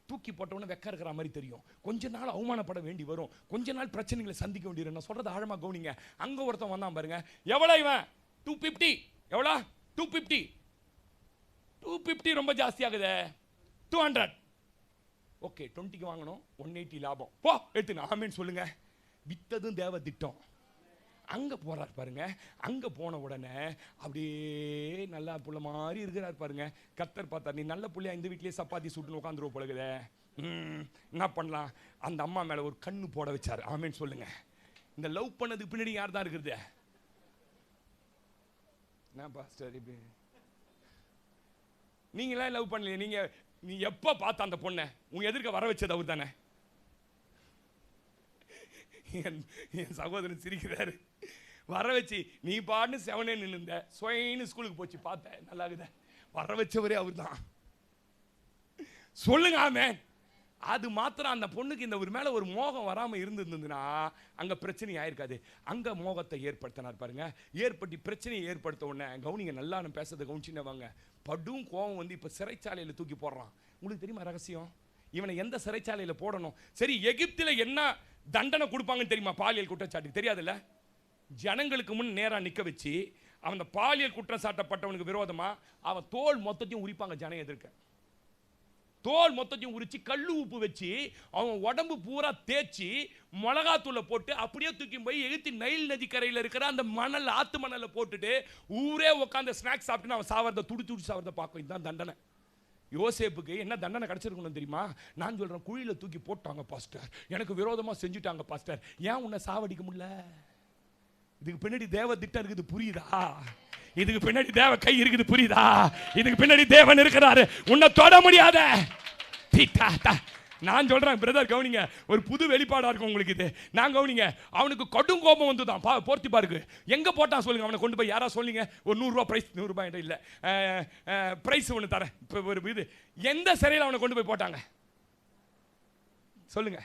தூக்கி போட்டவொன்னே வெக்க இருக்கிற மாதிரி தெரியும், கொஞ்ச நாள் அவமானப்பட வேண்டி வரும், கொஞ்ச நாள் பிரச்சனைகளை சந்திக்க வேண்டியிருக்கும். நான் சொல்கிறது ஆழமாக கவனிங்க. அங்கே ஒருத்தன் வந்தான் பாருங்க, எவ்வளோ இவன் 250, எவ்வளோ 250, 250 ரொம்ப ஜாஸ்தியாகுது, 200, ஓகே 20க்கு வாங்கணும், 180 லாபம், போ எடுத்துன்னு ஆமேன்னு சொல்லுங்க. வித்ததும் தேவ திட்டம். அங்கே போகிறார் பாருங்க. அங்கே போன உடனே அப்படியே நல்லா புள்ள மாதிரி இருக்கிறார் பாருங்க. கர்த்தர் பார்த்தார், நீ நல்ல புள்ளையா இந்த வீட்லேயே சப்பாத்தி சுட்டுன்னு உட்காந்துருவோம் பழகுதே, என்ன பண்ணலாம், அந்த அம்மா மேலே ஒரு கண்ணு போட வச்சார். ஆமேன்னு சொல்லுங்க. இந்த லவ் பண்ணதுக்கு பின்னாடி யார் தான் இருக்குது? என்ன பாஸ்டர் இப்படி நீங்களே லவ் பண்ணலையே, நீ எப்போ பார்த்த அந்த பொண்ணை உங்க எதிர்க்க வர வச்சது அவர் தானே. என் சகோதரன் சிரிக்கிறாரு. வர வச்சு நீ பாட்டு 7 நின்னுந்த ஸ்வைன்னு ஸ்கூலுக்கு போச்சு, பார்த்த நல்லா இருக்குத, வர வச்சவரே அவர் தான். சொல்லுங்க ஆமென். அது மாத்திரம் அந்த பொண்ணுக்கு இந்த ஒரு மேல ஒரு மோகம் வராம இருந்திருந்ததுன்னா அங்க பிரச்சனை ஆயிருக்காது. அங்க மோகத்தை ஏற்படுத்தினார் பாருங்க. ஏற்படுத்தி பிரச்சனையை ஏற்படுத்த உடனே கவுனிங்க, நல்லா நான் பேசுறதை கவுனிச்சுன்னு படும் கோவம் வந்து இப்ப சிறைச்சாலையில தூக்கி போடுறான். உங்களுக்கு தெரியுமா ரகசியம்? இவனை எந்த சிறைச்சாலையில போடணும்? சரி, எகிப்தில என்ன தண்டனை கொடுப்பாங்கன்னு தெரியுமா? பாலியல் குற்றச்சாட்டுக்கு தெரியாதுல்ல. ஜனங்களுக்கு முன் நேரா நிக்க வச்சு அவன் பாலியல் குற்றம் சாட்டப்பட்டவனுக்கு விரோதமா அவன் தோல் மொத்தத்தையும் உரிப்பாங்க. ஜனம் எதிர்க்க தோல் மொத்தத்தையும் உரிச்சு கல்லு உப்பு வச்சு அவன் உடம்பு பூரா தேய்ச்சி மிளகாத்தூளை போட்டு அப்படியே தூக்கி போய் எகிப்து நைல் நதி கரையில் இருக்கிற அந்த மணல் ஆத்து மணலை போட்டுட்டு ஊரே உட்காந்து ஸ்நாக்ஸ் சாப்பிட்டு அவன் சாவறதை துடி சாவறதை பார்க்கும். இதுதான் தண்டனை. யோசேப்புக்கு என்ன தண்டனை கிடைச்சிருக்கணும் தெரியுமா? நான் சொல்றேன், குழியில தூக்கி போட்டாங்க பாஸ்டர், எனக்கு விரோதமா செஞ்சுட்டாங்க பாஸ்டர், ஏன் உன்னை சாவடிக்க முடியல? இதுக்கு பின்னாடி தேவ திட்டம் இருக்குது, புரியுதா? இதுக்கு பின்னாடி தேவ கை இருக்குது, புரியுதா? இதுக்கு பின்னாடி தேவன் இருக்கிறாரு, உன்னை தொட முடியாத. நான் சொல்றேன் பிரதர், கவனிங்க, ஒரு புது வெளிப்பாடா இருக்கும் உங்களுக்கு இது. நான் கவனிங்க, அவனுக்கு கடும் கோபம் வந்துதான். போர்த்தி பாருக்கு எங்க போட்டான் சொல்லுங்க. அவனை கொண்டு போய் யாரா சொல்லுங்க, ஒரு 100 ரூபாய் பிரைஸ், 100 ரூபாய் இல்ல பிரைஸ் ஒன்று தரேன், ஒரு இது எந்த சிறையில் அவனை கொண்டு போய் போட்டாங்க சொல்லுங்க?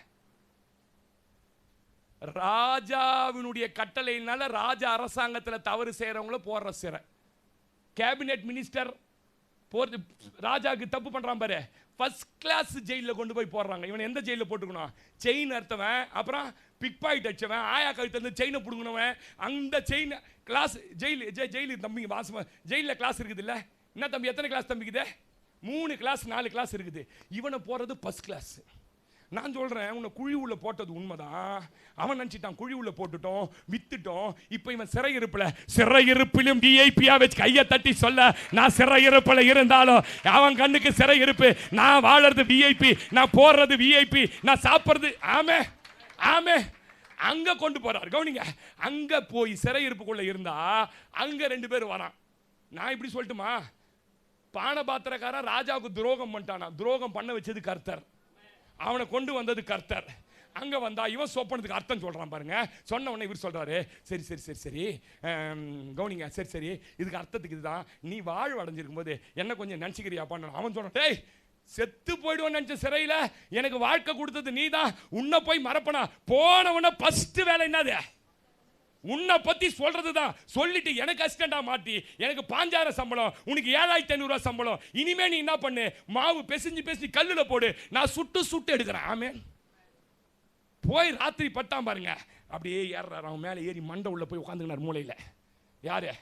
ராஜாவினுடைய கட்டளையினால ராஜா அரசாங்கத்தில் தவறு செய்யறவங்கள போடுற சிறை. கேபினெட் மினிஸ்டர் ராஜாவுக்கு தப்பு பண்றான் பாரு, ஃபர்ஸ்ட் கிளாஸ் ஜெயிலில் கொண்டு போய் போடுறாங்க. இவன் எந்த ஜெயிலில் போட்டுக்கணும்? செயின் அறுத்தவன், அப்புறம் பிக் பாக்கெட் அடிச்சவன், ஆயா கழுத்து வந்து செயினை பிடுங்கினவன், அந்த செயின் கிளாஸ் ஜெயிலு தம்பிங்க வாசமா ஜெயிலில் கிளாஸ் இருக்குது இல்லை? என்ன தம்பி, எத்தனை கிளாஸ் தம்பிக்குது? 3 கிளாஸ் 4 கிளாஸ் இருக்குது. இவனை போறது ஃபர்ஸ்ட் கிளாஸ். நான் சொல்றேன், உன்னை குழி உள்ள போட்டது உண்மைதான். அவன் நினைச்சிட்டான் குழி உள்ள போட்டுட்டோம், வித்துட்டோம். இப்போ இவன் சிறையிருப்பிலும் விஐபியா வச்சு கையை தட்டி சொல்ல, நான் சிறையிருப்பில் இருந்தாலும் அவன் கண்ணுக்கு சிறையிருப்பு, நான் வாழறது விஐபி, நான் போடுறது விஐபி, நான் சாப்பிட்றது. ஆமே ஆமே. அங்க கொண்டு போறார். கவனிங்க, அங்க போய் சிறையிருப்புக்குள்ள இருந்தா அங்க 2 பேர் வரான். நான் இப்படி சொல்லட்டுமா? பானபாத்திரக்காரன் ராஜாவுக்கு துரோகம் பண்ணிட்டானா, துரோகம் பண்ண வச்சது கர்த்தர், அவனை கொண்டு வந்தது கர்த்தர். அங்க வந்தா இவன் சோப்பனத்துக்கு அர்த்தம் சொல்றான் பாருங்க. சொன்ன உடனே இவர் சொல்றாரு, சரி சரி சரி சரி கவனிங்க, சரி சரி இதுக்கு அர்த்தத்துக்கு இதுதான், நீ வாழ்வு அடைஞ்சிருக்கும் போது என்ன கொஞ்சம் நினைச்சுக்கிறியா பண்ணணும். அவன் சொல்றான், டேய் செத்து போயிடுவோம் நினைச்ச சிறையில எனக்கு வாழ்க்கை கொடுத்தது நீ தான், உன்னை போய் மறப்பனா? போனவன ஃபர்ஸ்ட் வேலை என்னது? உன்னை பத்தி சொல்றதுதான். சொல்லிட்டு எனக்கு அசிஸ்டண்டா மாட்டி எனக்கு 5000 சம்பளம், உனக்கு 7500 சம்பளம், இனிமே நீ என்ன பண்ணு, மாவு பெசிஞ்சு கல்லுல போடு, நான் சுட்டு எடுக்கிறேன். ஆமென். போய் ராத்திரி பட்டான் பாருங்க, அப்படியே ஏறாரு. அவன் மேலே ஏறி மண்டை உள்ள போய் உட்காந்துக்கினார் மூலையில். யாரு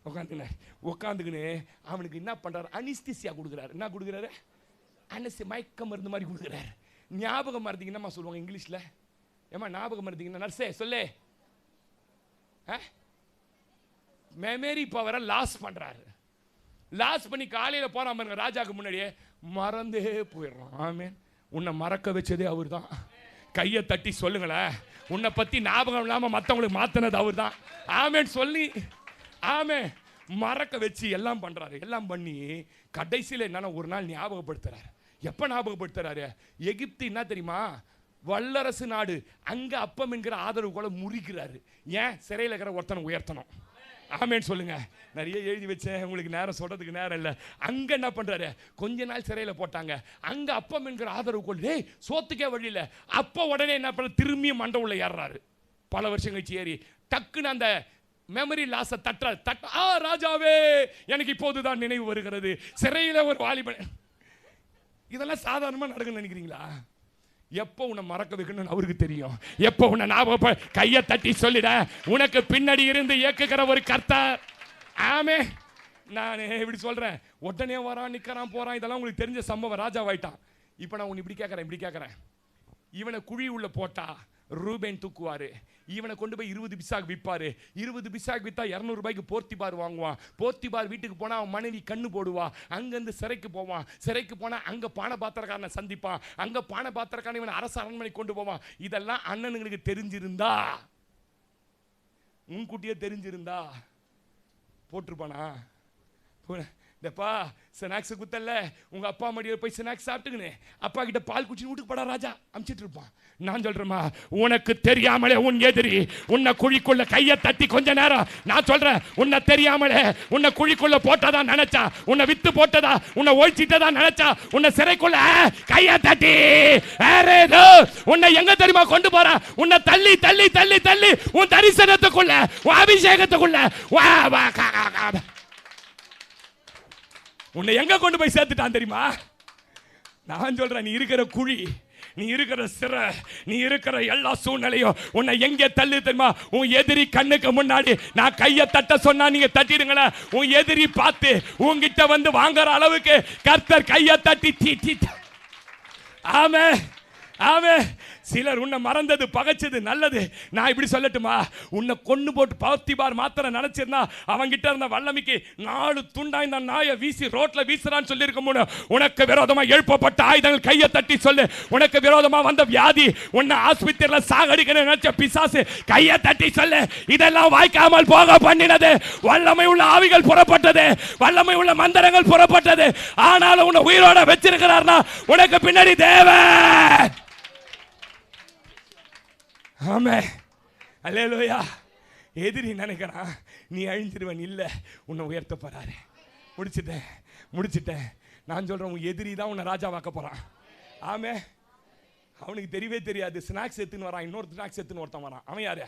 உட்காந்துக்கின்னு அவனுக்கு என்ன பண்றாரு? அனிஸ்தீசியா கொடுக்குறாரு. என்ன கொடுக்குறாரு? மயக்க மருந்து மாதிரி கொடுக்குறாரு. ஞாபகம் மருந்துக்கு என்னம்மா சொல்லுவாங்க இங்கிலீஷ்ல? ஏமா ஞாபகம் மருந்துக்கு நர்ஸே சொல்லு. மெமரி பவரை லாஸ் பண்றாரு. லாஸ் பண்ணி காலையில் போறான் பாருங்க, ராஜாக்கு முன்னாடியே மறந்தே போயிடுறான். ஆமென். உன்னை மறக்க வச்சதே அவர் தான். கையை தட்டி சொல்லுங்களேன், உன்னை பத்தி ஞாபகம் இல்லாம மற்றவங்களுக்கு மாத்தினது அவர் தான். ஆமென் சொல்லி ஆமே மறக்க வச்சு எல்லாம் பண்றாரு. எல்லாம் பண்ணி கடைசியில் என்னன்னா ஒரு நாள் ஞாபகப்படுத்துறாரு. எப்ப ஞாபகப்படுத்துறாரு? எகிப்து என்ன தெரியுமா? வல்லரசு நாடு. அங்க அப்பம் என்கிற ஆதரவு கூட முறிக்கிறாரு. ஏன்? சிறையில் இருக்கிற ஒருத்தனை உயர்த்தணும். ஆமேன்னு சொல்லுங்க. நிறைய எழுதி வச்சேன், உங்களுக்கு நேரம் சொல்றதுக்கு நேரம் இல்லை. அங்க என்ன பண்றாரு? கொஞ்ச நாள் சிறையில் போட்டாங்க. அங்க அப்பம் என்கிற ஆதரவு கொண்டு சோத்துக்கே வழியில. அப்ப உடனே என்ன பண்ண? திரும்பி மண்டை உள்ள ஏறாரு. பல வருஷம் கழிச்சு ஏறி டக்குன்னு அந்த மெமரி லாஸை தட்ட ராஜாவே எனக்கு இப்போதுதான் நினைவு வருகிறது, சிறையில் ஒரு வாலிபன். இதெல்லாம் சாதாரணமா நடக்குன்னு நினைக்கிறீங்களா? எப்போ உன்னை மறக்க வைக்கணும்னு அவருக்கு தெரியும். எப்போ உன்னை ஞாபகம் கையை தட்டி சொல்லிட, உனக்கு பின்னாடி இருந்து இயக்குகிற ஒரு கர்த்தர். ஆமே. நான் இப்படி சொல்றேன், உடனே வரான், நிற்கிறான், போறான், இதெல்லாம் உங்களுக்கு தெரிஞ்ச சம்பவம். ராஜாவாயிட்டான். இப்போ நான் உன்னை இப்படி கேட்குறேன், இவனை குழி உள்ள போட்டா ரூபேன் தூக்குவாரு, இவனை கொண்டு போய் 20 பிசாக்கு விற்பாரு. 20 பிசாக்கு விற்றா 200 ரூபாய்க்கு போர்த்திபார் வாங்குவான். போர்த்திபார் வீட்டுக்கு போனால் அவன் மனைவி கண்ணு போடுவா. அங்கேருந்து சிறைக்கு போவான். சிறைக்கு போனால் அங்கே பானை பாத்திரக்காரனை சந்திப்பான். அங்கே பானை பாத்திரக்காரன் இவனை அரசு அரண்மனை கொண்டு போவான். இதெல்லாம் அண்ணனுங்களுக்கு தெரிஞ்சிருந்தா, முன்கூட்டியே தெரிஞ்சிருந்தா போட்டிருப்பானா? இந்தப்பா ஸ்நாக்ஸ் குத்தல்ல, உங்க அப்பா மடியில் போய் ஸ்நாக்ஸ் சாப்பிட்டுக்கினு அப்பா கிட்ட பால் குடிச்சு வீட்டுக்கு படா ராஜா அமிச்சிட்டு இருப்பான். நான் சொல்றேமா, உனக்கு தெரியாமலே உன் எதிரி உன்னை குழிக்குள்ள கையை தட்டி கொஞ்ச நேரம், நான் சொல்றேன், உன்னை தெரியாமலே உன்னை குழிக்குள்ள போட்டதா நினைச்சா, உன்னை வித்து போட்டதா, உன்னை ஒழிச்சிட்டதா நினைச்சா, உன்னை சிறைக்குள்ள கையை தட்டி உன்னை எங்க தெரியுமா கொண்டு போற? உன்னை தள்ளி தள்ளி தள்ளி தள்ளி உன் தரிசனத்துக்குள்ள, உன் அபிஷேகத்துக்குள்ள உன்னை எங்க கொண்டு போய் சேர்த்துட்டான் தெரியுமா? நான் சொல்றேன், நீ இருக்கிற குழி, நீ இருக்கிற சிறை, நீ இருக்கிற எல்லா சூழ்நிலையும் உன்னை எங்கே தள்ளி தெரியுமா? உன் எதிரி கண்ணுக்கு முன்னாடி நான் கையை தட்ட சொன்னா நீங்க தட்டிடுங்களேன். உன் எதிரி பார்த்து உன்கிட்ட வந்து வாங்குற அளவுக்கு கர்த்தர் கையை தட்டி ஆமே ஆமே. சிலர் உன்னை மறந்தது, பகைச்சது நல்லது. நான் இப்படி சொல்லட்டுமா, உன்னை கொண்டு போட்டு போர்த்திபார் மாத்திரம் நினைச்சிருந்தா அவங்கிட்ட இருந்த வல்லமைக்கு 4 துண்டா இந்த நாயை வீசி ரோட்ல வீசுறான்னு சொல்லியிருக்க முடியும். உனக்கு விரோதமா எழுப்பப்பட்ட ஆயுதங்கள் கையை தட்டி சொல்லு. உனக்கு விரோதமா வந்த வியாதி, உன்னை ஆஸ்பத்திரியில சாகடிக்கணும்னு நினைச்ச பிசாசு கையை தட்டி சொல்லு. இதெல்லாம் வாய்க்காமல் போக பண்ணினது வல்லமை உள்ள ஆவிகள் புறப்பட்டது, வல்லமை உள்ள மந்திரங்கள் புறப்பட்டது. ஆனாலும் உன்னை உயிரோட வச்சிருக்கிறார்னா உனக்கு பின்னாடி தேவன். ஆமே. அல்லேலூயா. எதிரி நினைக்கிறான் நீ அழிஞ்சிருவன். இல்லை, உன்னை உயர்த்த போறாரு. முடிச்சிட்டேன். நான் சொல்றேன், உன் எதிரி தான் உன்னை ராஜாவாக்க போறான். ஆமே. அவனுக்கு தெரியவே தெரியாது. ஸ்நாக்ஸ் எடுத்துன்னு வரான், இன்னொரு ஸ்நாக்ஸ் எடுத்துன்னு ஒருத்தன் வரான். அவன் யாரு?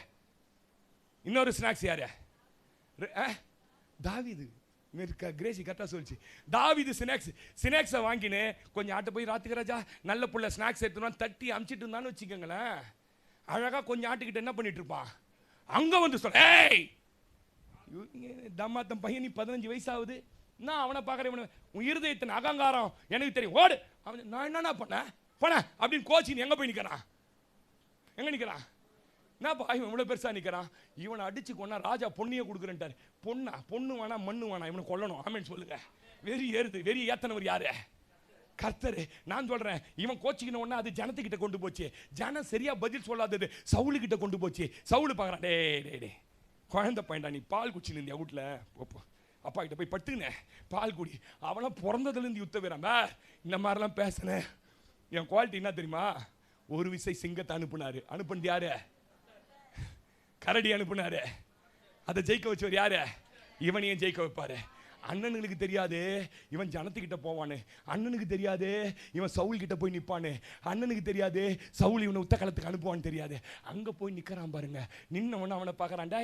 இன்னொரு ஸ்நாக்ஸ் யாரு? தாவீது. கிரேசி கரெக்டாக சொல்லிச்சு. தாவீது ஸ்நாக்ஸை வாங்கினு கொஞ்சம் ஆட்ட போய் ராத்துக்கு ராஜா நல்ல புள்ள ஸ்நாக்ஸ் எடுத்துன்னு தட்டி அமிச்சிட்டு இருந்தான்னு வச்சுக்கோங்களேன். அழகா கொஞ்சம் ஆட்டுக்கிட்ட என்ன பண்ணிட்டு இருப்பான்? அங்க வந்து சொல்ல, ஏய் தம்மாத்தம் பையன், நீ 15 வயசாகுது, நான் அவனை பார்க்குறேன், உன் இருதயத்தின் அகங்காரம் எனக்கு தெரியும், ஓடு. அவன் நான் என்னன்னா பண்ண அப்படின்னு கோச்சின்னு எங்க போய் நிற்கிறான்? எங்க நிற்கிறான்? என்னப்பா இவன் இவ்வளோ பெருசா நிற்கிறான்? இவனை அடிச்சு கொண்டா ராஜா பொண்ணையே கொடுக்குறேன்ட்டார். பொண்ணு வேணா மண்ணு வேணா, இவனை கொல்லணும். ஆமேன்னு சொல்லுங்க. வெறி ஏத்தனவர் யாரு? கர்த்தர். நான் சொல்றேன், இவன் கோச்சிக்கின உடனே அது ஜனத்துக்கிட்ட கொண்டு போச்சு. ஜனம் சரியா பதில் சொல்லாதது சவுலு கிட்ட கொண்டு போச்சு. சவுலு பார்க்குறான், டே குழந்தை பையன்டா, நீ பால் குச்சின்னு இருந்தியா வீட்டில், அப்பா கிட்ட போய் பட்டுங்க பால் குடி. அவனா பிறந்ததுலேருந்து யுத்த வீரன். இந்த மாதிரிலாம் பேசினேன். என் குவாலிட்டி என்ன தெரியுமா? ஒரு விசை சிங்கத்தை அனுப்புனது யாரு? கரடி அனுப்புனாரு. அதை ஜெயிக்க வச்சவர் யாரு? இவனையும் ஜெயிக்க வைப்பாரு. அண்ணனுக்கு தெரியாது இவன் ஜனத்துக்கிட்ட போவானு. அண்ணனுக்கு தெரியாது இவன் சவுல் கிட்ட போய் நிற்பானு. அண்ணனுக்கு தெரியாது சவுல் இவனை உத்த களத்துக்கு அனுப்புவான்னு தெரியாது. அங்கே போய் நிற்கிறான் பாருங்க. நின்னவன அவனை பார்க்குறான்டா,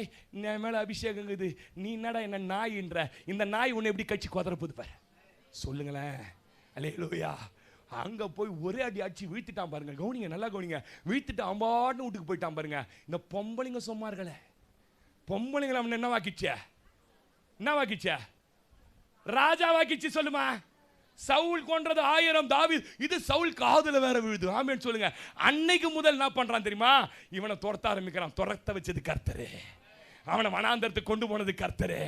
என் மேலே அபிஷேகம் இது, நீ என்னடா என்ன நாயின்ற? இந்த நாய் உன்னை எப்படி கட்சி குதறப்போது பாரு. சொல்லுங்களேன். அல்லேலூயா. அங்கே போய் ஒரே அடி அடிச்சு வீழ்த்திட்டான் பாருங்க. கவனிங்க, நல்லா கவனிங்க. வீழ்த்திட்டு அம்பாடுன்னு வீட்டுக்கு போயிட்டான் பாருங்க. இந்த பொம்பளைங்க சொன்னார்களே, பொம்பளைங்களை அவன் என்ன வாக்கிச்ச? ராஜாவாக்கிச்சு. சொல்லுமா, சவுல் கொன்றது 1000, தாவீது. இது சவுல் காதுல வேற விழுது. ஆமென் சொல்லுங்க. அன்னைக்கு முதல் என்ன பண்றான் தெரியுமா? இவனை துரத்த ஆரம்பிக்கிறான். துரத்த வச்சது கர்த்தரு. அவனை வனாந்தரத்துக்கு கொண்டு போனது கர்த்தரு.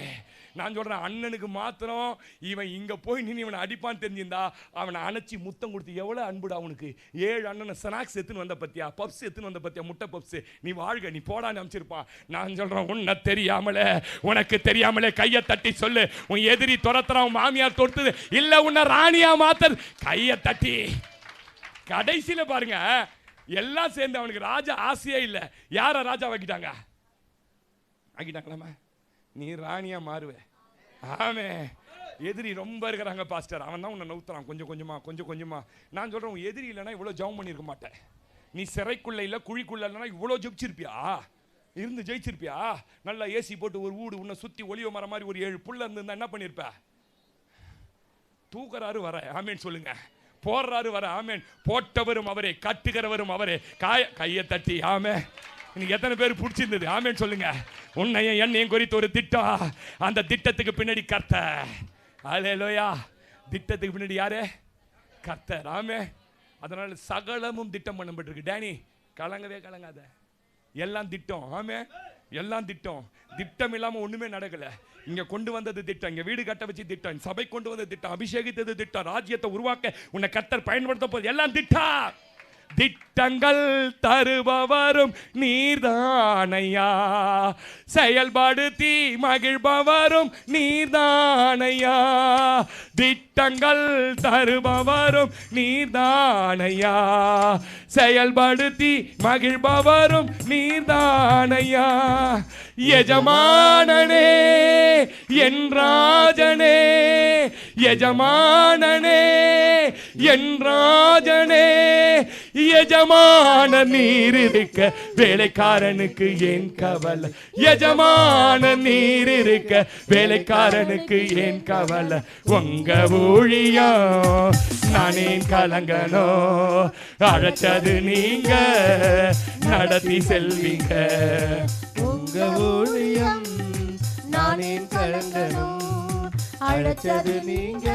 நான் சொல்றேன், அண்ணனுக்கு மாத்திரம் இவன் இங்க போய் நின்று இவனை அடிப்பான்னு தெரிஞ்சிருந்தா அவனை அணைச்சி முத்தம் கொடுத்து எவ்வளவு அன்புடா அவனுக்கு. 7 அண்ணனை ஸ்நாக்ஸ் எடுத்துன்னு வந்த பத்தியா, பப்ஸ் எடுத்துன்னு வந்த பத்தியா, முட்டை பப்ஸ், நீ வாழ்க, நீ போடான்னு அமைச்சிருப்பான். நான் சொல்றேன், உன்னை தெரியாமலே, உனக்கு தெரியாமலே கையை தட்டி சொல்லு. உன் எதிரி துரத்துறான், மாமியார் தொடுத்தது இல்ல, உன்னை ராணியா மாத்தது. கையை தட்டி கடைசியில பாருங்க, எல்லாம் சேர்ந்து அவனுக்கு ராஜா ஆசையே இல்லை. யார ராஜா ஆக்கிட்டாங்களாமா? நீ ராணியா மாறுவே. ஆமே. எதிரி ரொம்ப இருக்கிறாங்க பாஸ்டர், அவன் தான் உன்னை நவுத்துறான் கொஞ்சம் கொஞ்சமா. நான் சொல்றேன், உன் எதிரி இல்லைன்னா இவ்வளோ ஜெபம் பண்ணியிருக்க மாட்டேன். நீ சிறைக்குள்ள இல்லை குழிக்குள்ள இல்லைன்னா இவ்வளோ ஜெபிச்சிருப்பியா? இருந்து ஜெயிச்சிருப்பியா? நல்லா ஏசி போட்டு ஒரு வீடு உன்னை சுற்றி ஒளிவ மரம் மாதிரி ஒரு 7 புள்ள இருந்திருந்தா என்ன பண்ணியிருப்ப? தூக்குறாரு வர ஆமேன் சொல்லுங்க, போடுறாரு வர ஆமேன், போட்டவரும் அவரே கட்டுகிறவரும் அவரே. கையை தட்டி ஆமே. இன்னைக்கு எத்தனை பேர் பிடிச்சிருந்தது ஆமேன் சொல்லுங்க. உன்னையும் என்னையும் குறித்து ஒரு திட்டம், அந்த திட்டத்துக்கு பின்னாடி கர்த்தர். அல்லேலூயா. திட்டத்துக்கு பின்னாடி யாரு? கர்த்தர். ஆமே. அதனால சகலமும் திட்டம் பண்ணப்பட்டிருக்கு. டேனி கலங்காத, எல்லாம் திட்டம். ஆமே, எல்லாம் திட்டம். திட்டம் இல்லாம ஒண்ணுமே நடக்கல. இங்க கொண்டு வந்தது திட்டம், இங்க வீடு கட்ட வச்சு திட்டம், சபை கொண்டு வந்தது திட்டம், அபிஷேகித்தது திட்டம், ராஜ்யத்தை உருவாக்க உன்னை கர்த்தர் பயன்படுத்த போது எல்லாம் திட்டம். திட்டங்கள் தருபவரும் நீர்தானையா, செயல்படுத்தி மகிழ்பவரும் நீர்தானையா. திட்டங்கள் தருபவரும் நீர்தானையா, செயல்படுத்தி மகிழ்பவரும் நீர்தானையா. எஜமானனே என் ராஜனே, எஜமானனே என் ராஜனே. எஜமான நீர் இருக்க வேலைக்காரனுக்கு ஏன் கவலை? எஜமான நீர் இருக்க வேலைக்காரனுக்கு ஏன் கவலை? உங்க ஊழியம் நானே கலங்கணும், அழைச்சது நீங்க நடத்தி செல்வீங்க. உங்க ஊழியம் நானே கலங்கணும், அழைச்சது நீங்க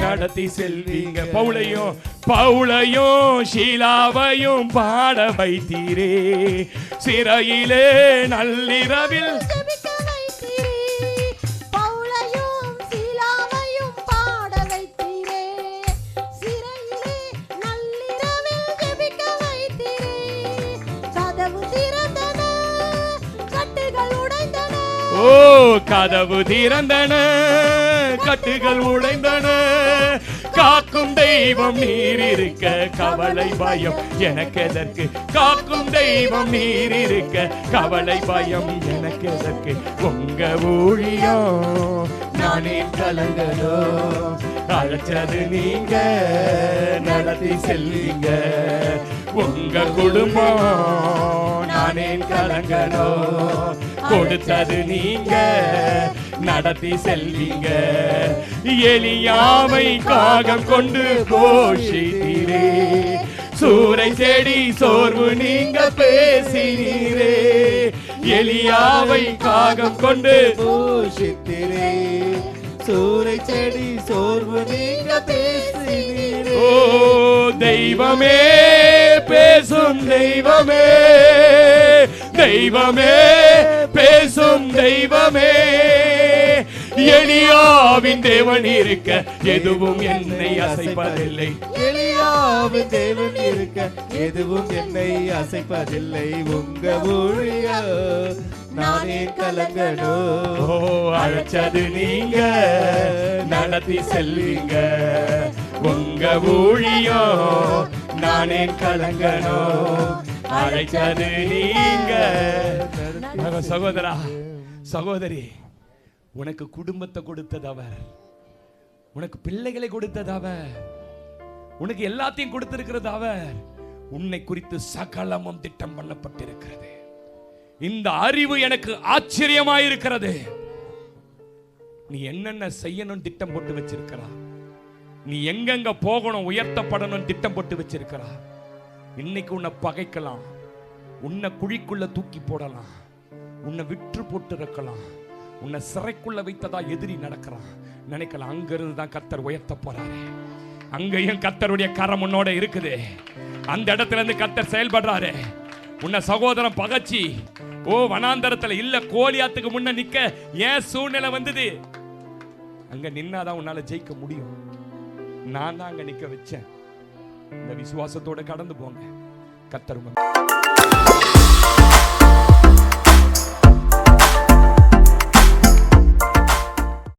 நடத்தி செல்வீங்க. பவுலையும் ஷீலாவையும் பாட வைத்தீரே, சிறையிலே நள்ளிரவில் கதவு திறந்தன, கட்டுகள் உடைந்தன. காக்கும் தெய்வம் நீர் இருக்க கவலை பயம் எனக்கு எதற்கு? காக்கும் தெய்வம் நீர் இருக்க கவலை பயம் எனக்கு எதற்கு? உங்க ஊழியம் நானே கலங்கணும், அழைச்சது நீங்க நடத்தி செல்வீங்க. உங்க குடும்பம் நானே கலங்கணும், கொடுத்தது நீங்க நடத்தி செல்வீங்க. எலியாவை காகம் கொண்டு போஷித்தீரே, சூரை செடி சோர்வு நீங்க பேசினீரே. எலியாவை காகம் கொண்டு போஷித்தீரே, சூரை செடி சோர்வு நீங்க பேசினீரே. ஓ தெய்வமே பேசும் தெய்வமே, தெய்வமே பேசும் தெய்வமே. எலியாவின் தேவன் இருக்க எதுவும் என்னை அசைப்பதில்லை. எலியாவின் தேவன் இருக்க எதுவும் என்னை அசைப்பதில்லை. உங்க ஊழியம் நானே கலங்கணும், ஓ அழைச்சது நீங்க நடத்தி செல்வீங்க. உங்க ஊழியம் நானே கலங்கணும், அழைச்சது நீங்க. சகோதரா சகோதரி, உனக்கு குடும்பத்தை கொடுத்தது அவர், உனக்கு பிள்ளைகளை கொடுத்தது அவர், உனக்கு எல்லாத்தையும் கொடுத்திருக்கிறது அவர். உன்னை குறித்து சகலமும் திட்டம் பண்ணப்பட்டிருக்கிறது. இந்த அறிவு எனக்கு ஆச்சரியமாயிருக்கிறது. நீ என்னென்ன செய்யணும் திட்டம் போட்டு வச்சிருக்கிறா, நீ எங்கெங்க போகணும் உயர்த்தப்படணும் திட்டம் போட்டு வச்சிருக்கிறா. இன்னைக்கு உன்னை பகைக்கலாம், உன்னை குழிக்குள்ள தூக்கி போடலாம், உன்னை விற்று போட்டு இருக்கலாம், உன்னை சிறைக்குள்ள வைத்ததா எதிரி நடக்கிறான் நினைக்கலாம். அங்கிருந்து தான் கர்த்தர் உயர்த்த போறாரு. அங்கேயும் கர்த்தருடைய கரம் உன்னோட இருக்குது. அந்த இடத்துல இருந்து கர்த்தர் செயல்படுறாரு. உன்னை சகோதரன் பகச்சி வனாந்தரத்துல இல்ல கோலியாத்துக்கு முன்ன நிக்க ஏன் சூழ்நிலை வந்தது? அங்க நின்னாதான் உன்னால ஜெயிக்க முடியும். நான் தான் அங்க நிக்க வச்சேன். இந்த விசுவாசத்தோட கடந்து போங்க. கர்த்தர்